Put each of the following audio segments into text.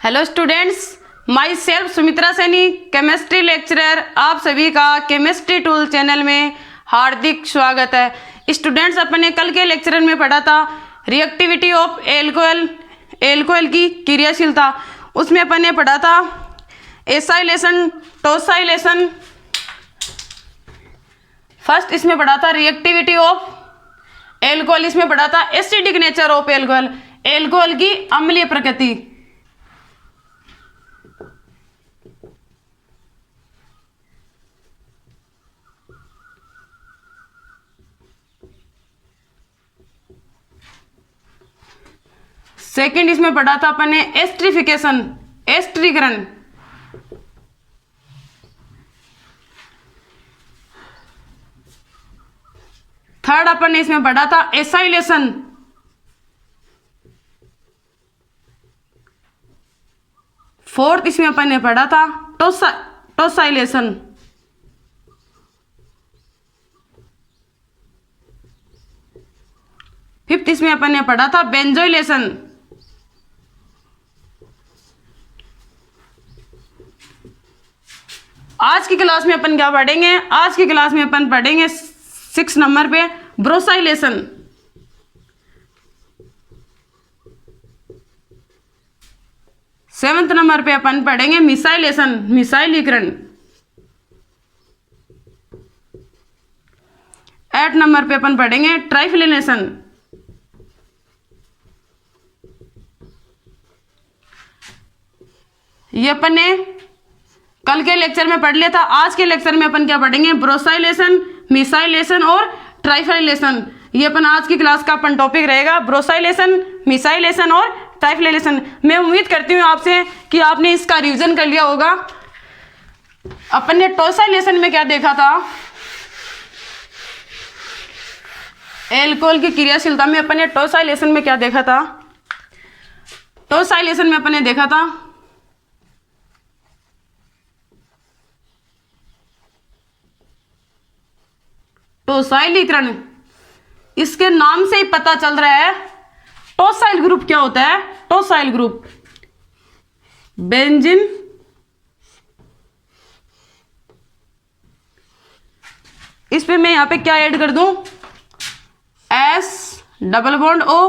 Hello students, my self Sumitra Saini, chemistry lecturer. आप सभी का केमिस्ट्री टूल चैनल में हार्दिक स्वागत है। स्टूडेंट्स, अपने कल के लेक्चर में पढ़ा था रिएक्टिविटी ऑफ एल्कोहल की क्रियाशीलता। उसमें अपन ने पढ़ा था एसाइलेशन, टोसाइलेशन। फर्स्ट इसमें पढ़ा था रिएक्टिविटी ऑफ एल्कोहल, इसमें पढ़ा था acidic nature of alcohol, alcohol की अम्लीय प्रकृति। सेकंड इसमें पढ़ा था अपन ने एस्ट्रिफिकेशन, एस्ट्रीकरण। थर्ड अपन ने इसमें पढ़ा था एसाइलेशन। फोर्थ इसमें अपन ने पढ़ा था टोसाइलेशन। फिफ्थ इसमें अपन ने पढ़ा था बेंजोइलेशन। आज की क्लास में अपन क्या पढ़ेंगे? आज की क्लास में अपन पढ़ेंगे 6 नंबर पे ब्रोसाइलेशन। सेवंथ नंबर पे अपन पढ़ेंगे मिसाइलेशन, मिसाइलीकरण। 8 नंबर पे अपन पढ़ेंगे ट्राइफिलिनेशन। ये अपन ने कल के लेक्चर में पढ़ लिया था। आज के लेक्चर में अपन क्या पढ़ेंगे? ब्रोसाइलेशन, मिसाइलेशन और ट्राइफिलेशन। ये अपन आज की क्लास का अपन टॉपिक रहेगा, ब्रोसाइलेशन, मिसाइलेशन और ट्राइफिलेशन। मैं उम्मीद करती हूँ आपसे कि आपने इसका रिवीजन कर लिया होगा। अपन ने टोसाइलेशन में क्या देखा था? एल्कोहल की क्रियाशीलता में अपन ने टोसाइलेशन में क्या देखा था? टोसाइलेशन में अपन ने देखा था टोसाइलीकरण। इसके नाम से ही पता चल रहा है टोसाइल ग्रुप क्या होता है। टोसाइल ग्रुप बेंजीन, इस पे मैं यहां पे क्या ऐड कर दूं? S double bond O,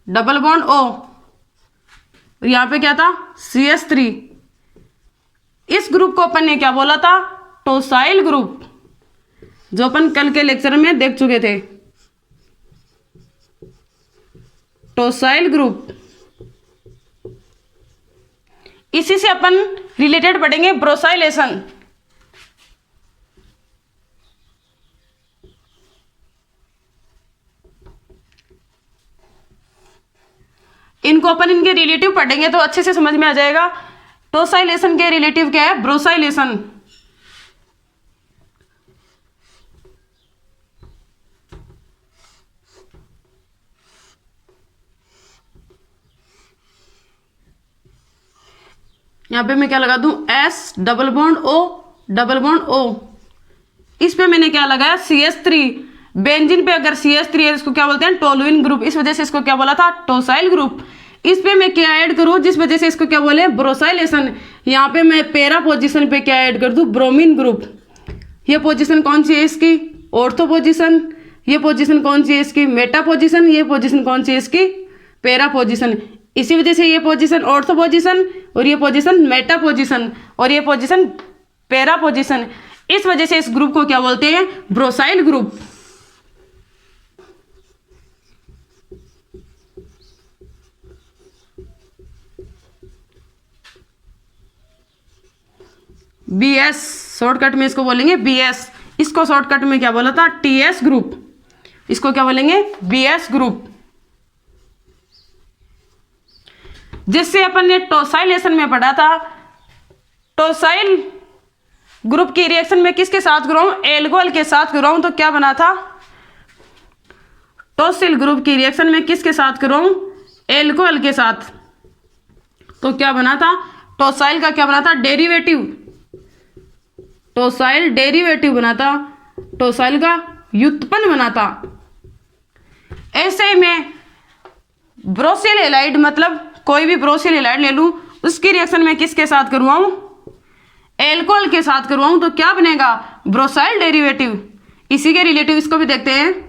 double bond O। और यहां पे क्या था? CH3। इस ग्रुप को अपन ने क्या बोला था? टोसाइल ग्रुप, जो अपन कल के लेक्चर में देख चुके थे। टोसाइल ग्रुप। इसी से अपन रिलेटेड पढ़ेंगे ब्रोसाइलेशन। इनको अपन इनके रिलेटिव पढ़ेंगे तो अच्छे से समझ में आ जाएगा। टोसाइलेशन के रिलेटिव क्या है? ब्रोसाइलेशन। यहां पे मैं क्या लगा दूं? S double bond O, double bond O। इस पे मैंने क्या लगाया? CH3। बेंजीन पे अगर CH3 है इसको क्या बोलते हैं? Toluene group. इस वजह से इसको क्या बोला था? टोसाइल ग्रुप। इस पे मैं क्या ऐड करूं जिस वजह से इसको क्या बोले? ब्रोसाइलेशन। यहाँ पे मैं पैरा पोजिशन पे क्या ऐड कर दूं? Bromine group. ये पोजिशन कौन सी है इसकी? Ortho position. ये पोजिशन कौन सी है इसकी? Meta position. ये पोजिशन कौन सी है इसकी? Para position. इसी वजह से ये पोजीशन ऑर्थो पोजीशन और ये पोजीशन मेटा पोजीशन और ये पोजीशन पैरा पोजीशन। इस वजह से इस ग्रुप को क्या बोलते हैं? ब्रोसाइल ग्रुप। BS शॉर्टकट में इसको बोलेंगे BS। इसको शॉर्टकट में क्या बोला था? TS group. इसको क्या बोलेंगे? BS group. जिससे अपन ने टोसाइलेशन में पढ़ा था टोसाइल ग्रुप की रिएक्शन में किसके साथ कराऊं? एल्कोहल के साथ कराऊं तो क्या बना था? टोसिल ग्रुप की रिएक्शन में किसके साथ कराऊं? एल्कोहल के साथ। तो क्या बना था? टोसाइल का क्या बना था? डेरिवेटिव। टोसाइल डेरिवेटिव बना था, टोसाइल का व्युत्पन्न बना था। ऐसे में ब्रोसिल हेलाइड, मतलब कोई भी ब्रोसिल हेलाइड ले लूं उसकी रिएक्शन मैं किसके साथ करवाऊं, एल्कोहल के साथ करवाऊं, तो क्या बनेगा, ब्रोसाइल डेरिवेटिव। इसी के रिलेटिव इसको भी देखते हैं।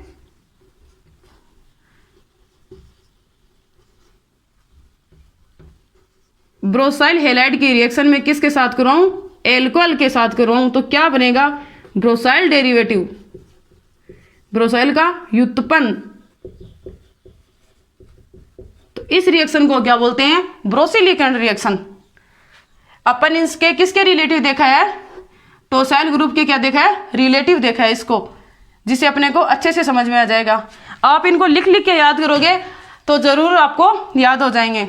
ब्रोसाइल हैलाइड की रिएक्शन में किसके साथ करवाऊं, एल्कोहल के साथ करवाऊं, तो क्या बनेगा, ब्रोसाइल डेरिवेटिव, ब्रोसाइल का व्युत्पन्न। तो इस रिएक्शन को क्या बोलते हैं, ब्रोसिलिकेट रिएक्शन। अपन इसके किसके रिलेटिव देखा है, टोसाइल ग्रुप के क्या देखा है, रिलेटिव देखा है इसको, जिसे अपने को अच्छे से समझ में आ जाएगा। आप इनको लिख लिख के याद करोगे तो जरूर आपको याद हो जाएंगे।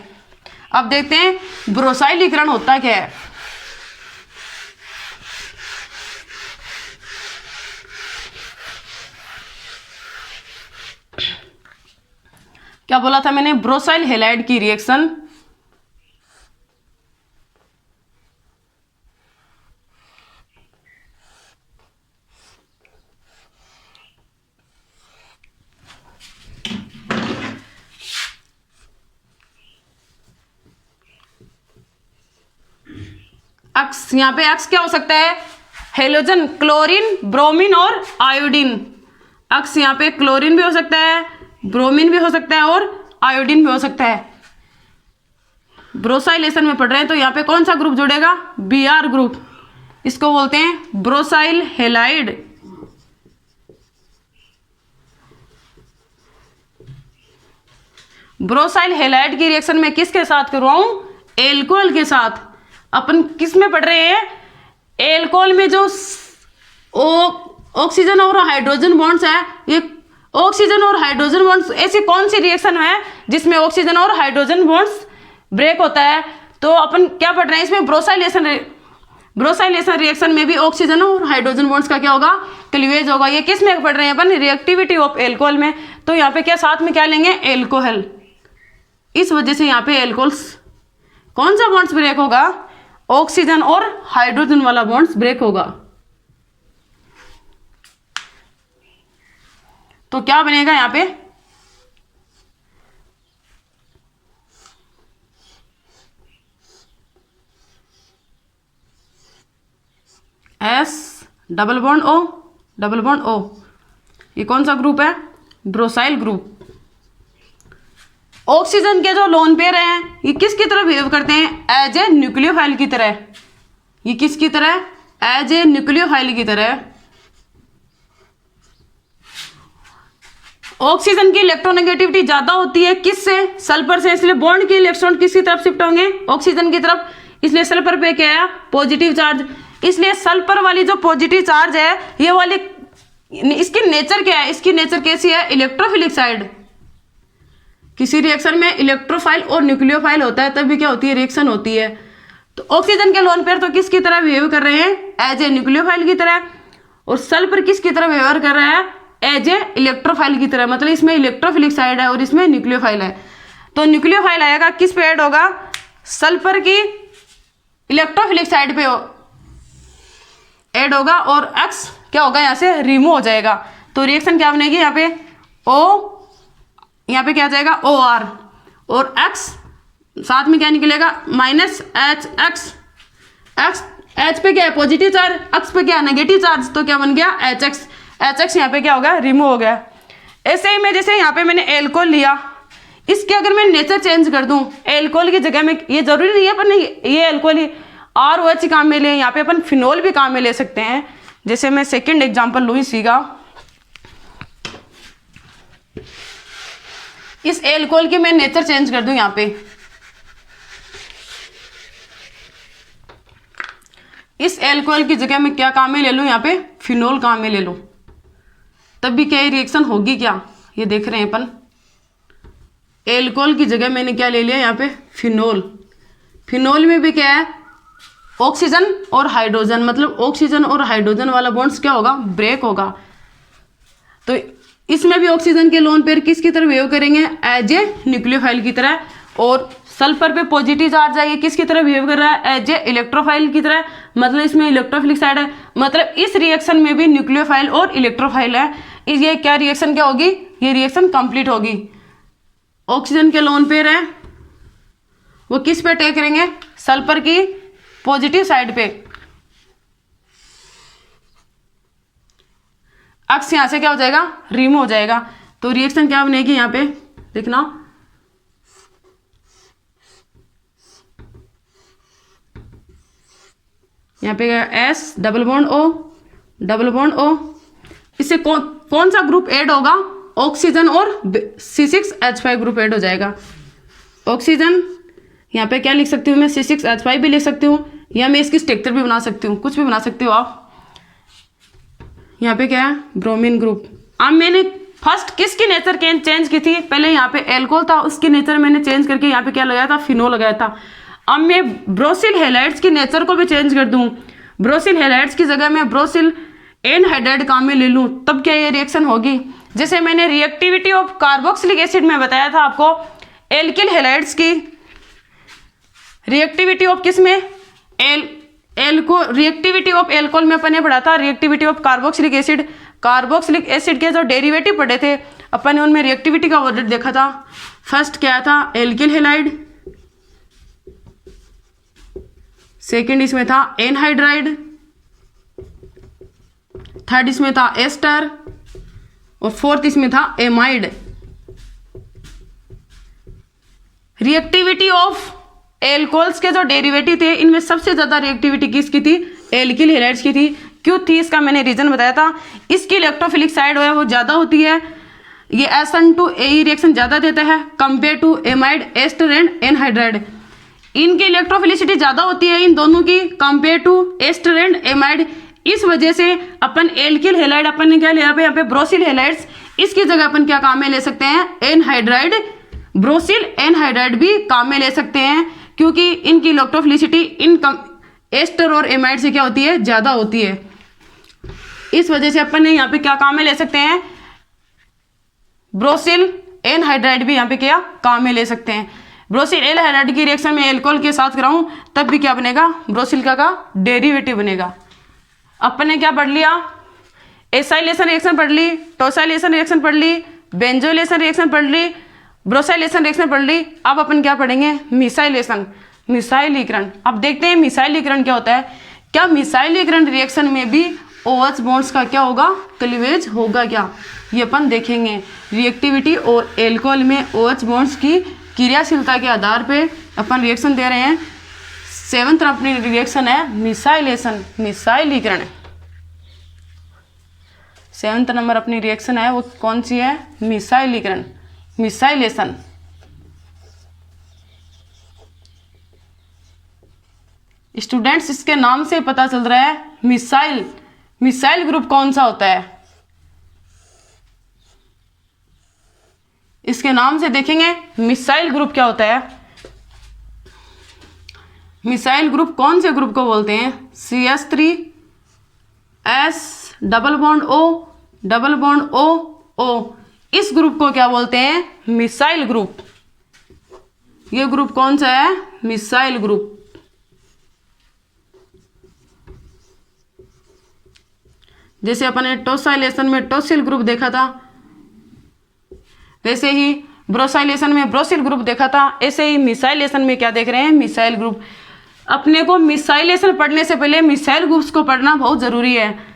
अब देखते हैं ब्रोसाइलीकरण होता क्या है। क्या बोला था मैंने, ब्रोसाइल हैलाइड की रिएक्शन अक्स, यहां पे अक्स क्या हो सकता है, हेलोजन, क्लोरीन, ब्रोमीन और आयोडीन। अक्स यहां पे क्लोरीन भी हो सकता है, ब्रोमीन भी हो सकता है और आयोडीन भी हो सकता है। ब्रोसाइलेशन में पढ़ रहे हैं तो यहाँ पे कौन सा ग्रुप जुड़ेगा, Br ग्रुप। इसको बोलते हैं ब्रोसाइल हैलाइड। ब्रोसाइल हैलाइड की रिएक्शन में किसके साथ करवाऊं, एल्कोहल के साथ। अपन किस में पढ़ रहे हैं, एल्कोहल में जो ऑक्सीजन और हाइड्रोजन बॉन्ड्स है, ये ऑक्सीजन और हाइड्रोजन बॉन्ड्स, ऐसी कौन सी रिएक्शन है जिसमें ऑक्सीजन और हाइड्रोजन बॉन्ड्स ब्रेक होता है। तो अपन क्या पढ़ रहे हैं इसमें, ब्रोसाइलेशन रिएक्शन में भी ऑक्सीजन और हाइड्रोजन बॉन्ड्स का क्या होगा, क्लीवेज होगा। ये किस में पढ़ रहे हैं अपन, रिएक्टिविटी ऑफ एल्कोहल में। तो यहाँ पे क्या साथ में क्या लेंगे, एल्कोहल। इस वजह से यहाँ पे एल्कोहल्स कौन सा बॉन्ड्स ब्रेक होगा, ऑक्सीजन और हाइड्रोजन वाला बॉन्ड्स ब्रेक होगा। तो क्या बनेगा यहां पे, S double bond O double bond O। ये कौन सा ग्रुप है, ब्रोसाइल ग्रुप। ऑक्सीजन के जो लोन पेयर हैं ये किसकी तरह बिहेव करते हैं, एज ए न्यूक्लियोफाइल की तरह। ये किसकी तरह, एज ए न्यूक्लियोफाइल की तरह। ऑक्सीजन की इलेक्ट्रोनेगेटिविटी ज्यादा होती है किससे, सल्फर से, इसलिए बॉन्ड के इलेक्ट्रॉन किसकी तरफ शिफ्ट होंगे, ऑक्सीजन की तरफ। इसलिए सल्फर पे क्या है, पॉजिटिव चार्ज। इसलिए सल्फर वाली जो पॉजिटिव चार्ज है ये वाली, इसकी नेचर क्या है, इसकी नेचर कैसी है, इलेक्ट्रोफिलिक साइड। किसी रिएक्शन में इलेक्ट्रोफाइल और न्यूक्लियोफाइल होता है तब भी क्या होती है, रिएक्शन होती है। तो ऑक्सीजन के लोन पेयर तो किसकी तरह बिहेव कर रहे हैं, एज ए न्यूक्लियोफाइल की तरह। और सल्फर किसकी तरह व्यवहार कर रहा है, एज ए इलेक्ट्रोफाइल की तरह। मतलब इसमें इलेक्ट्रोफिलिक साइड है और इसमें न्यूक्लियोफाइल है। तो न्यूक्लियोफाइल आएगा किस पे ऐड होगा, सल्फर की इलेक्ट्रोफिलिक साइड पे ऐड होगा और एक्स क्या होगा, यहाँ से रिमूव हो जाएगा। तो रिएक्शन क्या बनेगी यहाँ पे, O, यहाँ पे क्या आ जाएगा OR, और X साथ में क्या निकलेगा, माइनस एच एक्स। एच पे क्या है, पॉजिटिव चार्ज, एक्स पे क्या है, नेगेटिव चार्ज। तो क्या बन गया, एच एक्स यहाँ पे क्या हो गया, रिमूव हो गया। ऐसे ही मैं जैसे यहाँ पे मैंने एल्कोहल लिया, इसके अगर मैं नेचर चेंज कर दूं, एल्कोहल की जगह में, ये जरूरी नहीं है अपन ये एल्कोहल ही ROH काम में ले, यहाँ पे अपन फिनोल भी काम में ले सकते हैं। जैसे मैं सेकेंड एग्जाम्पल लूँ इसी का, इस एल्कोहल की मैं नेचर चेंज कर दूं यहाँ पे, इस एल्कोहल की जगह मैं क्या काम में ले लूं, यहाँ पे फिनोल काम में ले लूं, तब भी क्या रिएक्शन होगी क्या, ये देख रहे हैं अपन। एल्कोहल की जगह मैंने क्या ले लिया यहाँ पे, फिनोल। फिनोल में भी क्या है, ऑक्सीजन और हाइड्रोजन, मतलब ऑक्सीजन और हाइड्रोजन वाला बॉन्ड्स क्या होगा, ब्रेक होगा। तो इसमें भी ऑक्सीजन के लोन पेयर किसकी तरह बिहेव करेंगे, एज ए न्यूक्लियोफाइल की तरह। और सल्फर पे पॉजिटिव चार्ज है, ये किसकी तरह बिहेव कर रहा है, एज ए इलेक्ट्रोफाइल की तरह, मतलब इसमें इलेक्ट्रोफिलिक साइड है। मतलब इस रिएक्शन में भी न्यूक्लियोफाइल और इलेक्ट्रोफाइल है। ये क्या रिएक्शन क्या होगी, ये रिएक्शन कंप्लीट होगी। ऑक्सीजन के लोन पेयर है वो किस पे अटैक करेंगे, सल्फर की पॉजिटिव साइड पे। अक्स यहां से क्या हो जाएगा, रिमूव हो जाएगा। तो रिएक्शन क्या बनेगी यहाँ पे देखना, यहाँ पे S double bond O double bond O, इससे कौन सा ग्रुप ऐड होगा, ऑक्सीजन और C6H5 ग्रुप ऐड हो जाएगा। ऑक्सीजन यहाँ पे क्या लिख सकती हूँ मैं, C6H5 भी लिख सकती हूँ, या मैं इसकी स्ट्रक्चर भी बना सकती हूँ, कुछ भी बना सकती हो आप। यहाँ पे क्या है, ब्रोमीन ग्रुप। अब मैंने फर्स्ट किसकी नेचर चेंज की थी, पहले यहाँ पे एल्कोहल था, उसकी नेचर मैंने चेंज करके यहाँ पे क्या लगाया था, फिनोल लगाया था। अब मैं ब्रोसिल हैलाइड्स की नेचर को भी चेंज कर दूं, ब्रोसिल हैलाइड्स की जगह मैं ब्रोसिल एनहाइड्राइड काम में ले लूं, तब क्या ये रिएक्शन होगी। जैसे मैंने रिएक्टिविटी ऑफ कार्बोक्सिलिक एसिड में बताया था आपको, एल्किल हैलाइड्स की रिएक्टिविटी ऑफ किस में, रिएक्टिविटी ऑफ एल्कोहल में अपन ने पढ़ा था, reactivity of carboxylic acid, carboxylic acid के जो डेरिवेटिव पढ़े थे अपन ने, उनमें रिएक्टिविटी का ऑर्डर देखा था। फर्स्ट क्या था, एल्किल हैलाइड, सेकेंड इसमें था एनहाइड्राइड, थर्ड इसमें था एस्टर, और फोर्थ इसमें था एमाइड। रिएक्टिविटी ऑफ एल्कोहल्स के जो डेरिवेटिव थे, इनमें सबसे ज्यादा रिएक्टिविटी किसकी थी, एल्किल हैलाइड्स की थी। क्यों थी इसका मैंने रीजन बताया था, इसकी इलेक्ट्रोफिलिक साइड है वो ज्यादा होती है, ये SN2AE रिएक्शन ज्यादा देता है compare to amide, ester and anhydride. इनकी इलेक्ट्रोफिलिसिटी ज्यादा होती है इन दोनों की compare to ester and amide. इस वजह से अपन एल्किल हैलाइड अपन ने क्या लिया यहाँ पे ब्रोसिल हैलाइड्स, इसकी जगह अपन क्या काम में ले सकते हैं, एनहाइड्राइड, ब्रोसिल एनहाइड्राइड भी काम में ले सकते हैं, क्योंकि इनकी इलेक्ट्रोफिलिसिटी इन एस्टर और एमाइड से क्या होती है, ज्यादा होती है। इस वजह से अपन ने यहाँ पे क्या काम में ले सकते हैं, ब्रोसिल एनहाइड्राइड भी यहाँ पे क्या काम में ले सकते हैं। ब्रोसिल एनहाइड्राइड की रिएक्शन में एल्कोहल के साथ कराऊं तब भी क्या बनेगा, ब्रोसिल का डेरिवेटिव बनेगा। अपन ने क्या पढ़ लिया, एसाइलेशन रिएक्शन पढ़ ली, टोसाइलेशन रिएक्शन पढ़ ली, बेंजोइलेशन रिएक्शन पढ़ ली, ब्रोसाइलेशन रिएक्शन पढ़ ली। अब अपन क्या पढ़ेंगे, मिसाइलेशन, मिसाइलीकरण। अब देखते हैं मिसाइलीकरण क्या होता है, क्या मिसाइलीकरण रिएक्शन में भी OH बॉन्ड्स का क्या होगा, क्लीवेज होगा क्या, ये अपन देखेंगे। रिएक्टिविटी और एल्कोहल में OH बॉन्ड्स की क्रियाशीलता के आधार पे अपन रिएक्शन दे रहे हैं। सेवंथ अपनी रिएक्शन है मिसाइलेशन, मिसाइलीकरण। सेवंथ नंबर अपनी रिएक्शन है वो कौन सी है, मिसाइलीकरण, मिसाइलेशन। स्टूडेंट्स इसके नाम से पता चल रहा है मिसाइल, मिसाइल ग्रुप कौन सा होता है, इसके नाम से देखेंगे मिसाइल ग्रुप क्या होता है। मिसाइल ग्रुप कौन से ग्रुप को बोलते हैं, CH3S double bond O double bond O, इस ग्रुप को क्या बोलते हैं, मिसाइल ग्रुप। ये ग्रुप कौन सा है, मिसाइल ग्रुप। जैसे अपन ने टोसाइलेशन में टोसिल ग्रुप देखा था, वैसे ही ब्रोसाइलेशन में ब्रोसिल ग्रुप देखा था, ऐसे ही मिसाइलेशन में क्या देख रहे हैं, मिसाइल ग्रुप। अपने को मिसाइलेशन पढ़ने से पहले मिसाइल ग्रुप्स को पढ़ना बहुत जरूरी है।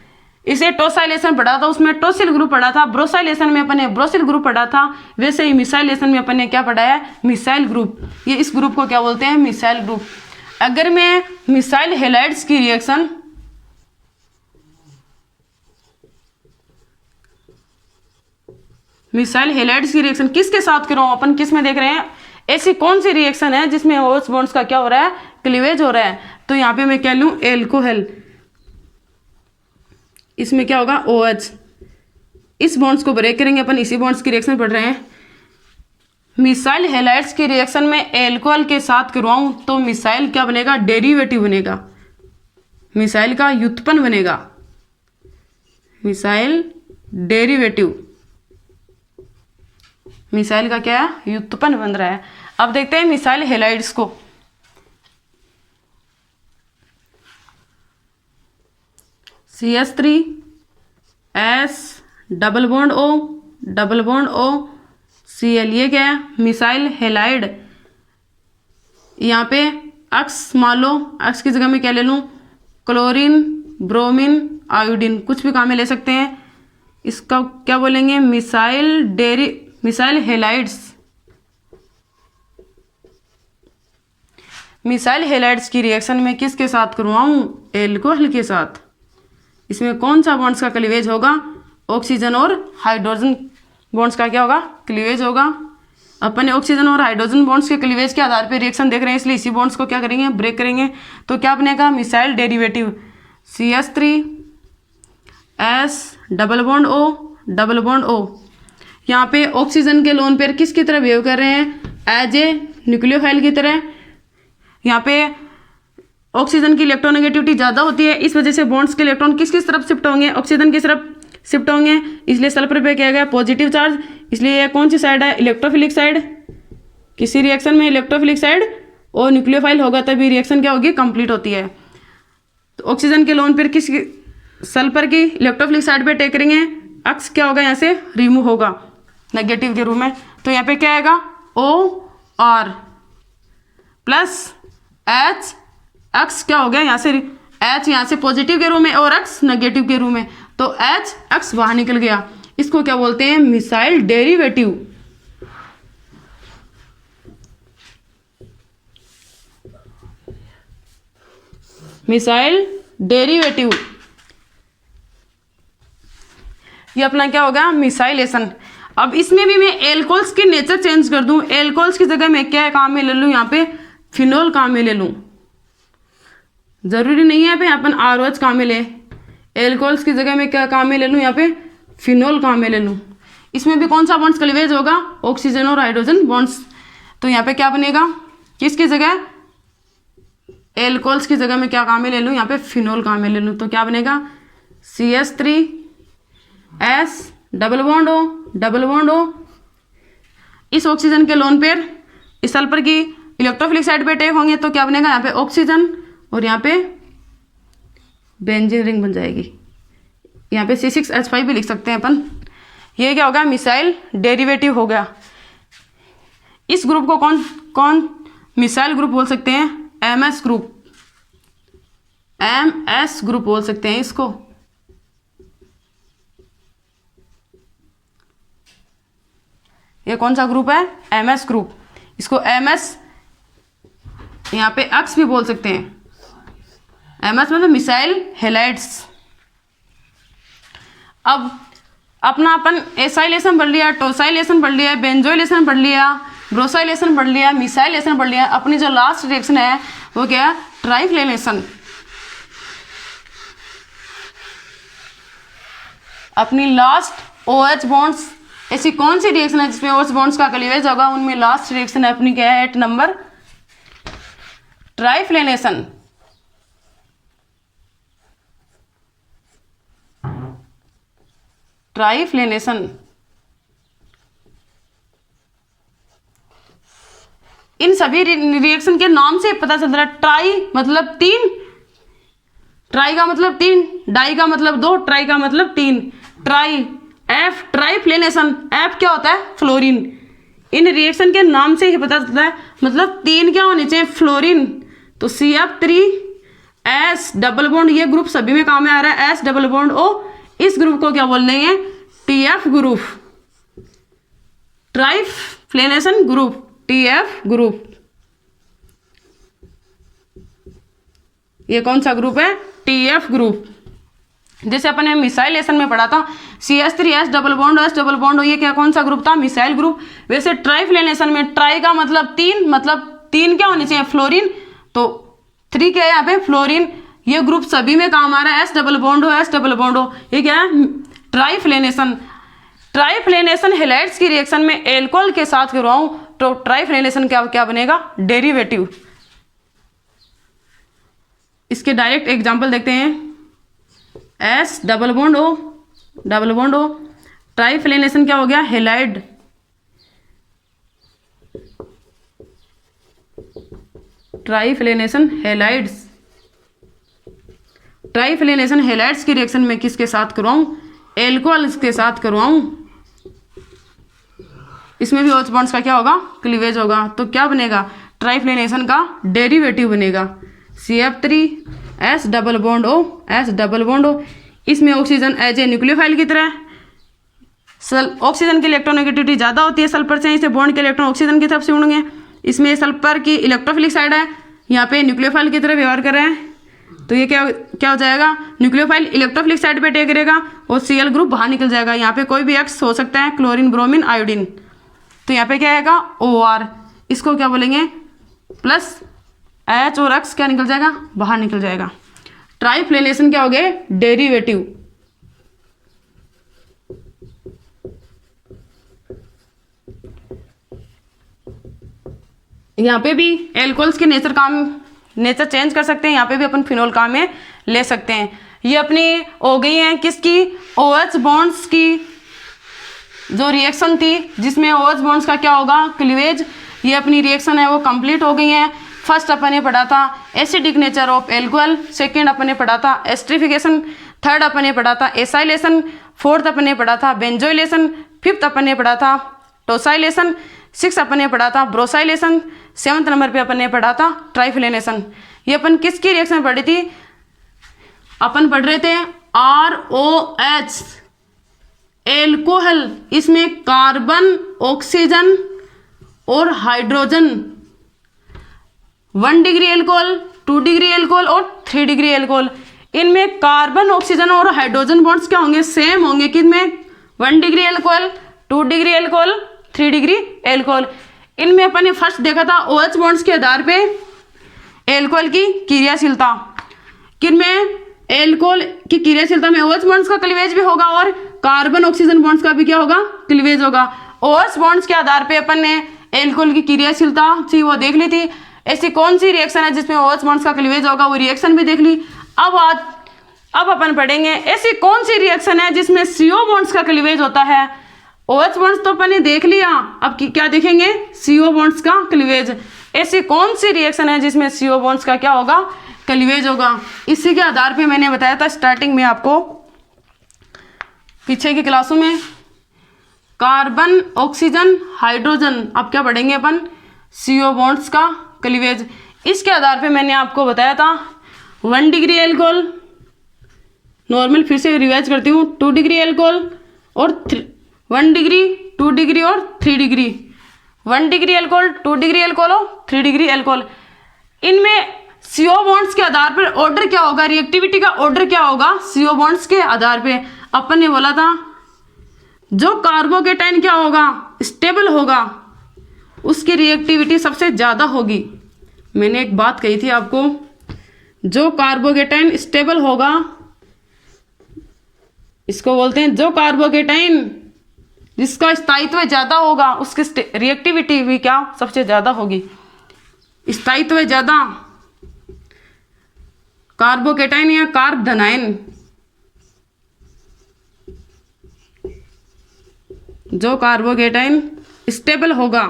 इसे टोसाइलेशन पढ़ा था, उसमें टोसिल ग्रुप पढ़ा था, ब्रोसाइलेशन में अपन ने ब्रोसिल ग्रुप पढ़ा था, वैसे ही मिसाइलेशन में अपन ने क्या पढ़ा है, मिसाइल ग्रुप। ये इस ग्रुप को क्या बोलते हैं, मिसाइल ग्रुप। अगर मैं मिसाइल हैलाइड्स की रिएक्शन, मिसाइल हैलाइड्स की रिएक्शन किसके साथ करूं, अपन किस में देख रहे हैं, ऐसी कौन सी रिएक्शन है जिसमें OH बॉन्ड्स का क्या हो रहा है, क्लीवेज हो रहा है। तो यहाँ पे मैं क्या लूं, एल्कोहल, इसमें क्या होगा OH, इस बॉन्ड्स को ब्रेक करेंगे अपन, इसी बॉन्ड्स की रिएक्शन पढ़ रहे हैं। मिसाइल हैलाइड्स की रिएक्शन में एल्कोहल के साथ करवाऊं तो मिसाइल क्या बनेगा, डेरिवेटिव बनेगा, मिसाइल का व्युत्पन्न बनेगा, मिसाइल डेरिवेटिव, मिसाइल का क्या है, व्युत्पन्न बन रहा है। अब देखते हैं मिसाइल हैलाइड्स को। CH3S double bond O double bond O Cl, ये क्या है, मिसाइल हैलाइड। यहाँ पे अक्स मान लो, अक्स की जगह में क्या ले लूँ, क्लोरीन, ब्रोमीन, आयोडीन, कुछ भी काम में ले सकते हैं। इसका क्या बोलेंगे, मिसाइल हेलाइड्स। मिसाइल हेलाइड्स की रिएक्शन में किसके साथ करवाऊँ, एल्कोहल के साथ। इसमें कौन सा बॉन्ड्स का क्लीवेज होगा, ऑक्सीजन और हाइड्रोजन बॉन्ड्स का क्या होगा, क्लीवेज होगा। अपन ऑक्सीजन और हाइड्रोजन बॉन्ड्स के क्लीवेज के आधार पर रिएक्शन देख रहे हैं, इसलिए इसी बॉन्ड्स को क्या करेंगे, ब्रेक करेंगे। तो क्या बनेगा, missile derivative CH3S double bond O। यहाँ पे ऑक्सीजन के लोन पेयर किसकी तरह बिहेव कर रहे हैं, एज ए न्यूक्लियोफाइल की तरह। यहाँ पे ऑक्सीजन की इलेक्ट्रोनेगेटिविटी ज़्यादा होती है, इस वजह से बॉन्ड्स के इलेक्ट्रॉन किस तरफ शिफ्ट होंगे, ऑक्सीजन की तरफ शिफ्ट होंगे, इसलिए सल्फर पे क्या गया, पॉजिटिव चार्ज। इसलिए ये कौन सी साइड है, इलेक्ट्रोफिलिक साइड। किसी रिएक्शन में इलेक्ट्रोफिलिक साइड और न्यूक्लियोफाइल होगा तभी रिएक्शन क्या होगी, कंप्लीट होती है। तो ऑक्सीजन के लोन पेयर किस सल्फर की इलेक्ट्रोफिलिक साइड पे टेक करेंगे, अक्स क्या होगा, यहाँ से रिमूव होगा नेगेटिव के रूप में। तो यहाँ पे क्या आएगा, OR प्लस H, अक्स क्या हो गया, यहाँ से H यहाँ से पॉजिटिव के रूप में और अक्स नेगेटिव के रूप में, तो H अक्स बाहर निकल गया। इसको क्या बोलते हैं, मिसाइल डेरिवेटिव। मिसाइल डेरिवेटिव, ये अपना क्या होगा, मिसाइलेशन। अब इसमें भी मैं एल्कोहल्स की नेचर चेंज कर दूं, एल्कोहल्स की जगह मैं क्या काम में ले लूं, यहाँ पे फिनोल काम में ले लूं। जरूरी नहीं है पे अपन ROH काम में ले, एल्कोहल्स की जगह मैं क्या काम में ले लूं, यहाँ पे फिनोल काम में ले लूं। इसमें भी कौन सा बॉन्ड्स क्लीवेज होगा, ऑक्सीजन और हाइड्रोजन बॉन्ड्स। तो यहाँ पे क्या बनेगा, किसकी जगह, एल्कोहल्स की जगह में क्या काम में ले लूँ, यहाँ पे फिनोल काम में ले लूँ। तो क्या बनेगा, CH3S डबल बॉन्ड O। इस ऑक्सीजन के लोन पेयर इस सल्फर की इलेक्ट्रोफिलिक साइड पे टेक होंगे, तो क्या बनेगा, यहाँ पे ऑक्सीजन और यहाँ पे बेंजीन रिंग बन जाएगी। यहाँ पे C6H5 भी लिख सकते हैं अपन। ये क्या होगा, मिसाइल डेरिवेटिव हो गया। इस ग्रुप को कौन मिसाइल ग्रुप बोल सकते हैं, MS ग्रुप बोल सकते हैं इसको। ये कौन सा ग्रुप है, MS ग्रुप। इसको MS यहाँ पे अक्स भी बोल सकते हैं। MS मतलब मिसाइल हेलाइड्स। अब अपना अपन एसाइलेशन पढ़ लिया, टोसाइलेशन पढ़ लिया, बेंजोइलेशन पढ़ लिया, ब्रोसाइलेशन पढ़ लिया, मिसाइलेशन पढ़ लिया। अपनी जो लास्ट रिएक्शन है वो क्या है, ट्राइफ्लेनेशन। अपनी लास्ट OH बॉन्ड्स, ऐसी कौन सी रिएक्शन है जिसमें OH बॉन्ड्स का क्लीवेज होगा, उनमें लास्ट रिएक्शन है अपनी क्या है, 8 नंबर, ट्राइफ्लेनेशन। ट्राइफ्लेनेशन। इन सभी रिएक्शन के नाम से पता चल रहा है, ट्राई मतलब 3, ट्राई का मतलब 3, डाई का मतलब 2, ट्राई का मतलब 3, ट्राई F ट्राइफ्लेनेशन। F क्या होता है, फ्लोरीन। इन रिएक्शन के नाम से ही पता चलता है, मतलब 3 क्या होने चाहिए, फ्लोरीन। तो CF3S डबल बॉन्ड, ये ग्रुप सभी में काम में आ रहा है, S डबल बॉन्ड O। इस ग्रुप को क्या बोल देंगे, TF group, triflation group, TF group. ये कौन सा ग्रुप है, TF ग्रुप। जैसे अपन ने मिसाइलेशन में पढ़ा था, CH3S double bond S double bond, ये क्या कौन सा ग्रुप था, मिसाइल ग्रुप। वैसे ट्राइफ्लेनेशन में ट्राई का मतलब 3, मतलब 3 क्या होनी चाहिए, फ्लोरीन। तो 3 क्या है यहाँ पे, फ्लोरीन। ये ग्रुप सभी में काम आ रहा है, S double bond S double bond. ये क्या है, ट्राइफ्लेनेशन। ट्राइफ्लेनेशन हेलाइड्स की रिएक्शन में एल्कोहल के साथ करवाऊं तो ट्राइफ्लेनेशन क्या बनेगा, डेरिवेटिव। इसके डायरेक्ट एग्जांपल देखते हैं, S double bond O double bond O। ट्राइफ्लेनेशन क्या हो गया, हेलाइड। ट्राइफ्लेनेशन हेलाइड्स। ट्राइफ्लेनेशन हेलाइड्स की रिएक्शन में किसके साथ करवाऊं, एल्कोहल के साथ करवाऊं। इसमें भी OH बॉन्ड्स का क्या होगा, क्लीवेज होगा। तो क्या बनेगा, ट्राइफ्लोरेशन का डेरिवेटिव बनेगा CF3 डबल बॉन्ड O इसमें ऑक्सीजन एज ए न्यूक्लियोफाइल की तरह ऑक्सीजन की इलेक्ट्रोनेगेटिविटी ज़्यादा होती है सल्फर से, इसे बॉन्ड के इलेक्ट्रॉन ऑक्सीजन की तरफ से उड़ेंगे। इसमें सल्फर की इलेक्ट्रोफिलिक साइड है, यहाँ पे न्यूक्लियोफाइल की तरह व्यवहार कर रहे हैं, तो ये क्या हो जाएगा, न्यूक्लियोफाइल इलेक्ट्रोफिलिक साइड पे अटैक करेगा और Cl ग्रुप बाहर निकल जाएगा। यहाँ पे कोई भी एक्स हो सकता है, क्लोरीन, ब्रोमीन, आयोडीन, तो यहाँ पे क्या आएगा OR, इसको क्या बोलेंगे प्लस H और X क्या निकल जाएगा, बाहर निकल जाएगा। ट्राइफ्लोरेशन क्या हो गए, डेरिवेटिव। यहाँ पे भी एल्कोहल्स के नेचर चेंज कर सकते हैं, यहाँ पे भी अपन फिनोल काम में ले सकते हैं। ये अपनी हो गई है किसकी, OH बॉन्ड्स की जो रिएक्शन थी जिसमें OH बॉन्ड्स का क्या होगा, क्लीवेज, ये अपनी रिएक्शन है वो कंप्लीट हो गई है। फर्स्ट अपन ने पढ़ा था acidic nature of alcohol, second अपन ने पढ़ा था एस्ट्रिफिकेशन, थर्ड अपन ने पढ़ा था एसाइलेशन, फोर्थ अपन ने पढ़ा था बेंजोइलेशन, फिफ्थ अपन ने पढ़ा था टोसाइलेशन, सिक्स अपन ने पढ़ा था ब्रोसाइलेशन, सेवन्थ नंबर पे अपन ने पढ़ा था ट्राइफ्लोरेशन। ये अपन किसकी रिएक्शन पढ़ी थी, अपन पढ़ रहे थे ROH एल्कोहल, इसमें कार्बन, ऑक्सीजन और hydrogen, 1 degree alcohol, 2 degree alcohol और 3 डिग्री एल्कोहल, इनमें कार्बन, ऑक्सीजन और हाइड्रोजन बॉन्ड्स क्या होंगे, सेम होंगे। किनमें, 1 degree alcohol, 2 degree alcohol, 3 degree alcohol. इनमें अपन ने फर्स्ट देखा था OH बॉन्ड्स के आधार पे एल्कोहल की क्रियाशीलता, किनमें, एल्कोहल की क्रियाशीलता में OH बॉन्ड्स का क्लीवेज भी होगा और कार्बन, ऑक्सीजन बॉन्ड्स का भी क्या होगा, क्लीवेज होगा। OH बॉन्ड्स के आधार पे अपन ने एल्कोहल की क्रियाशीलता थी वो देख ली थी। ऐसी कौन सी रिएक्शन है जिसमें OH बॉन्ड्स का क्लीवेज होगा, वो रिएक्शन भी देख ली। अब अपन पढ़ेंगे ऐसी कौन सी रिएक्शन है जिसमें CO बॉन्ड्स का क्लीवेज होता है। OH बॉन्ड्स तो अपन ने देख लिया, अब क्या देखेंगे, CO बॉन्ड्स का क्लीवेज। ऐसी कौन सी रिएक्शन है जिसमें CO बॉन्ड्स का क्या होगा, क्लीवेज होगा। इसी के आधार पे मैंने बताया था स्टार्टिंग में आपको पीछे की क्लासों में, कार्बन, ऑक्सीजन, हाइड्रोजन, अब क्या पढ़ेंगे अपन, CO बॉन्ड्स का क्लीवेज। इसके आधार पे मैंने आपको बताया था 1 डिग्री एल्कोहल, नॉर्मल फिर से रिवाइज करती हूँ, 2 डिग्री एल्कोहल और 1 डिग्री, 2 डिग्री और 3 degree, 1 degree alcohol, 2 degree alcohol और 3 डिग्री एल्कोहल। इनमें CO बॉन्ड्स के आधार पर ऑर्डर क्या होगा, रिएक्टिविटी का ऑर्डर क्या होगा, CO बॉन्ड्स के आधार पे। अपन ने बोला था जो कार्बोकेटाइन क्या होगा, स्टेबल होगा, उसकी रिएक्टिविटी सबसे ज़्यादा होगी। मैंने एक बात कही थी आपको, जो कार्बोकेटाइन स्टेबल होगा, इसको बोलते हैं जो कार्बोकेटाइन जिसका स्थायित्व ज़्यादा होगा उसकी रिएक्टिविटी भी क्या सबसे ज़्यादा होगी, स्थायित्व ज़्यादा। कार्बोकेटाइन या कार्बधनाइन, जो कार्बोकेटाइन स्टेबल होगा,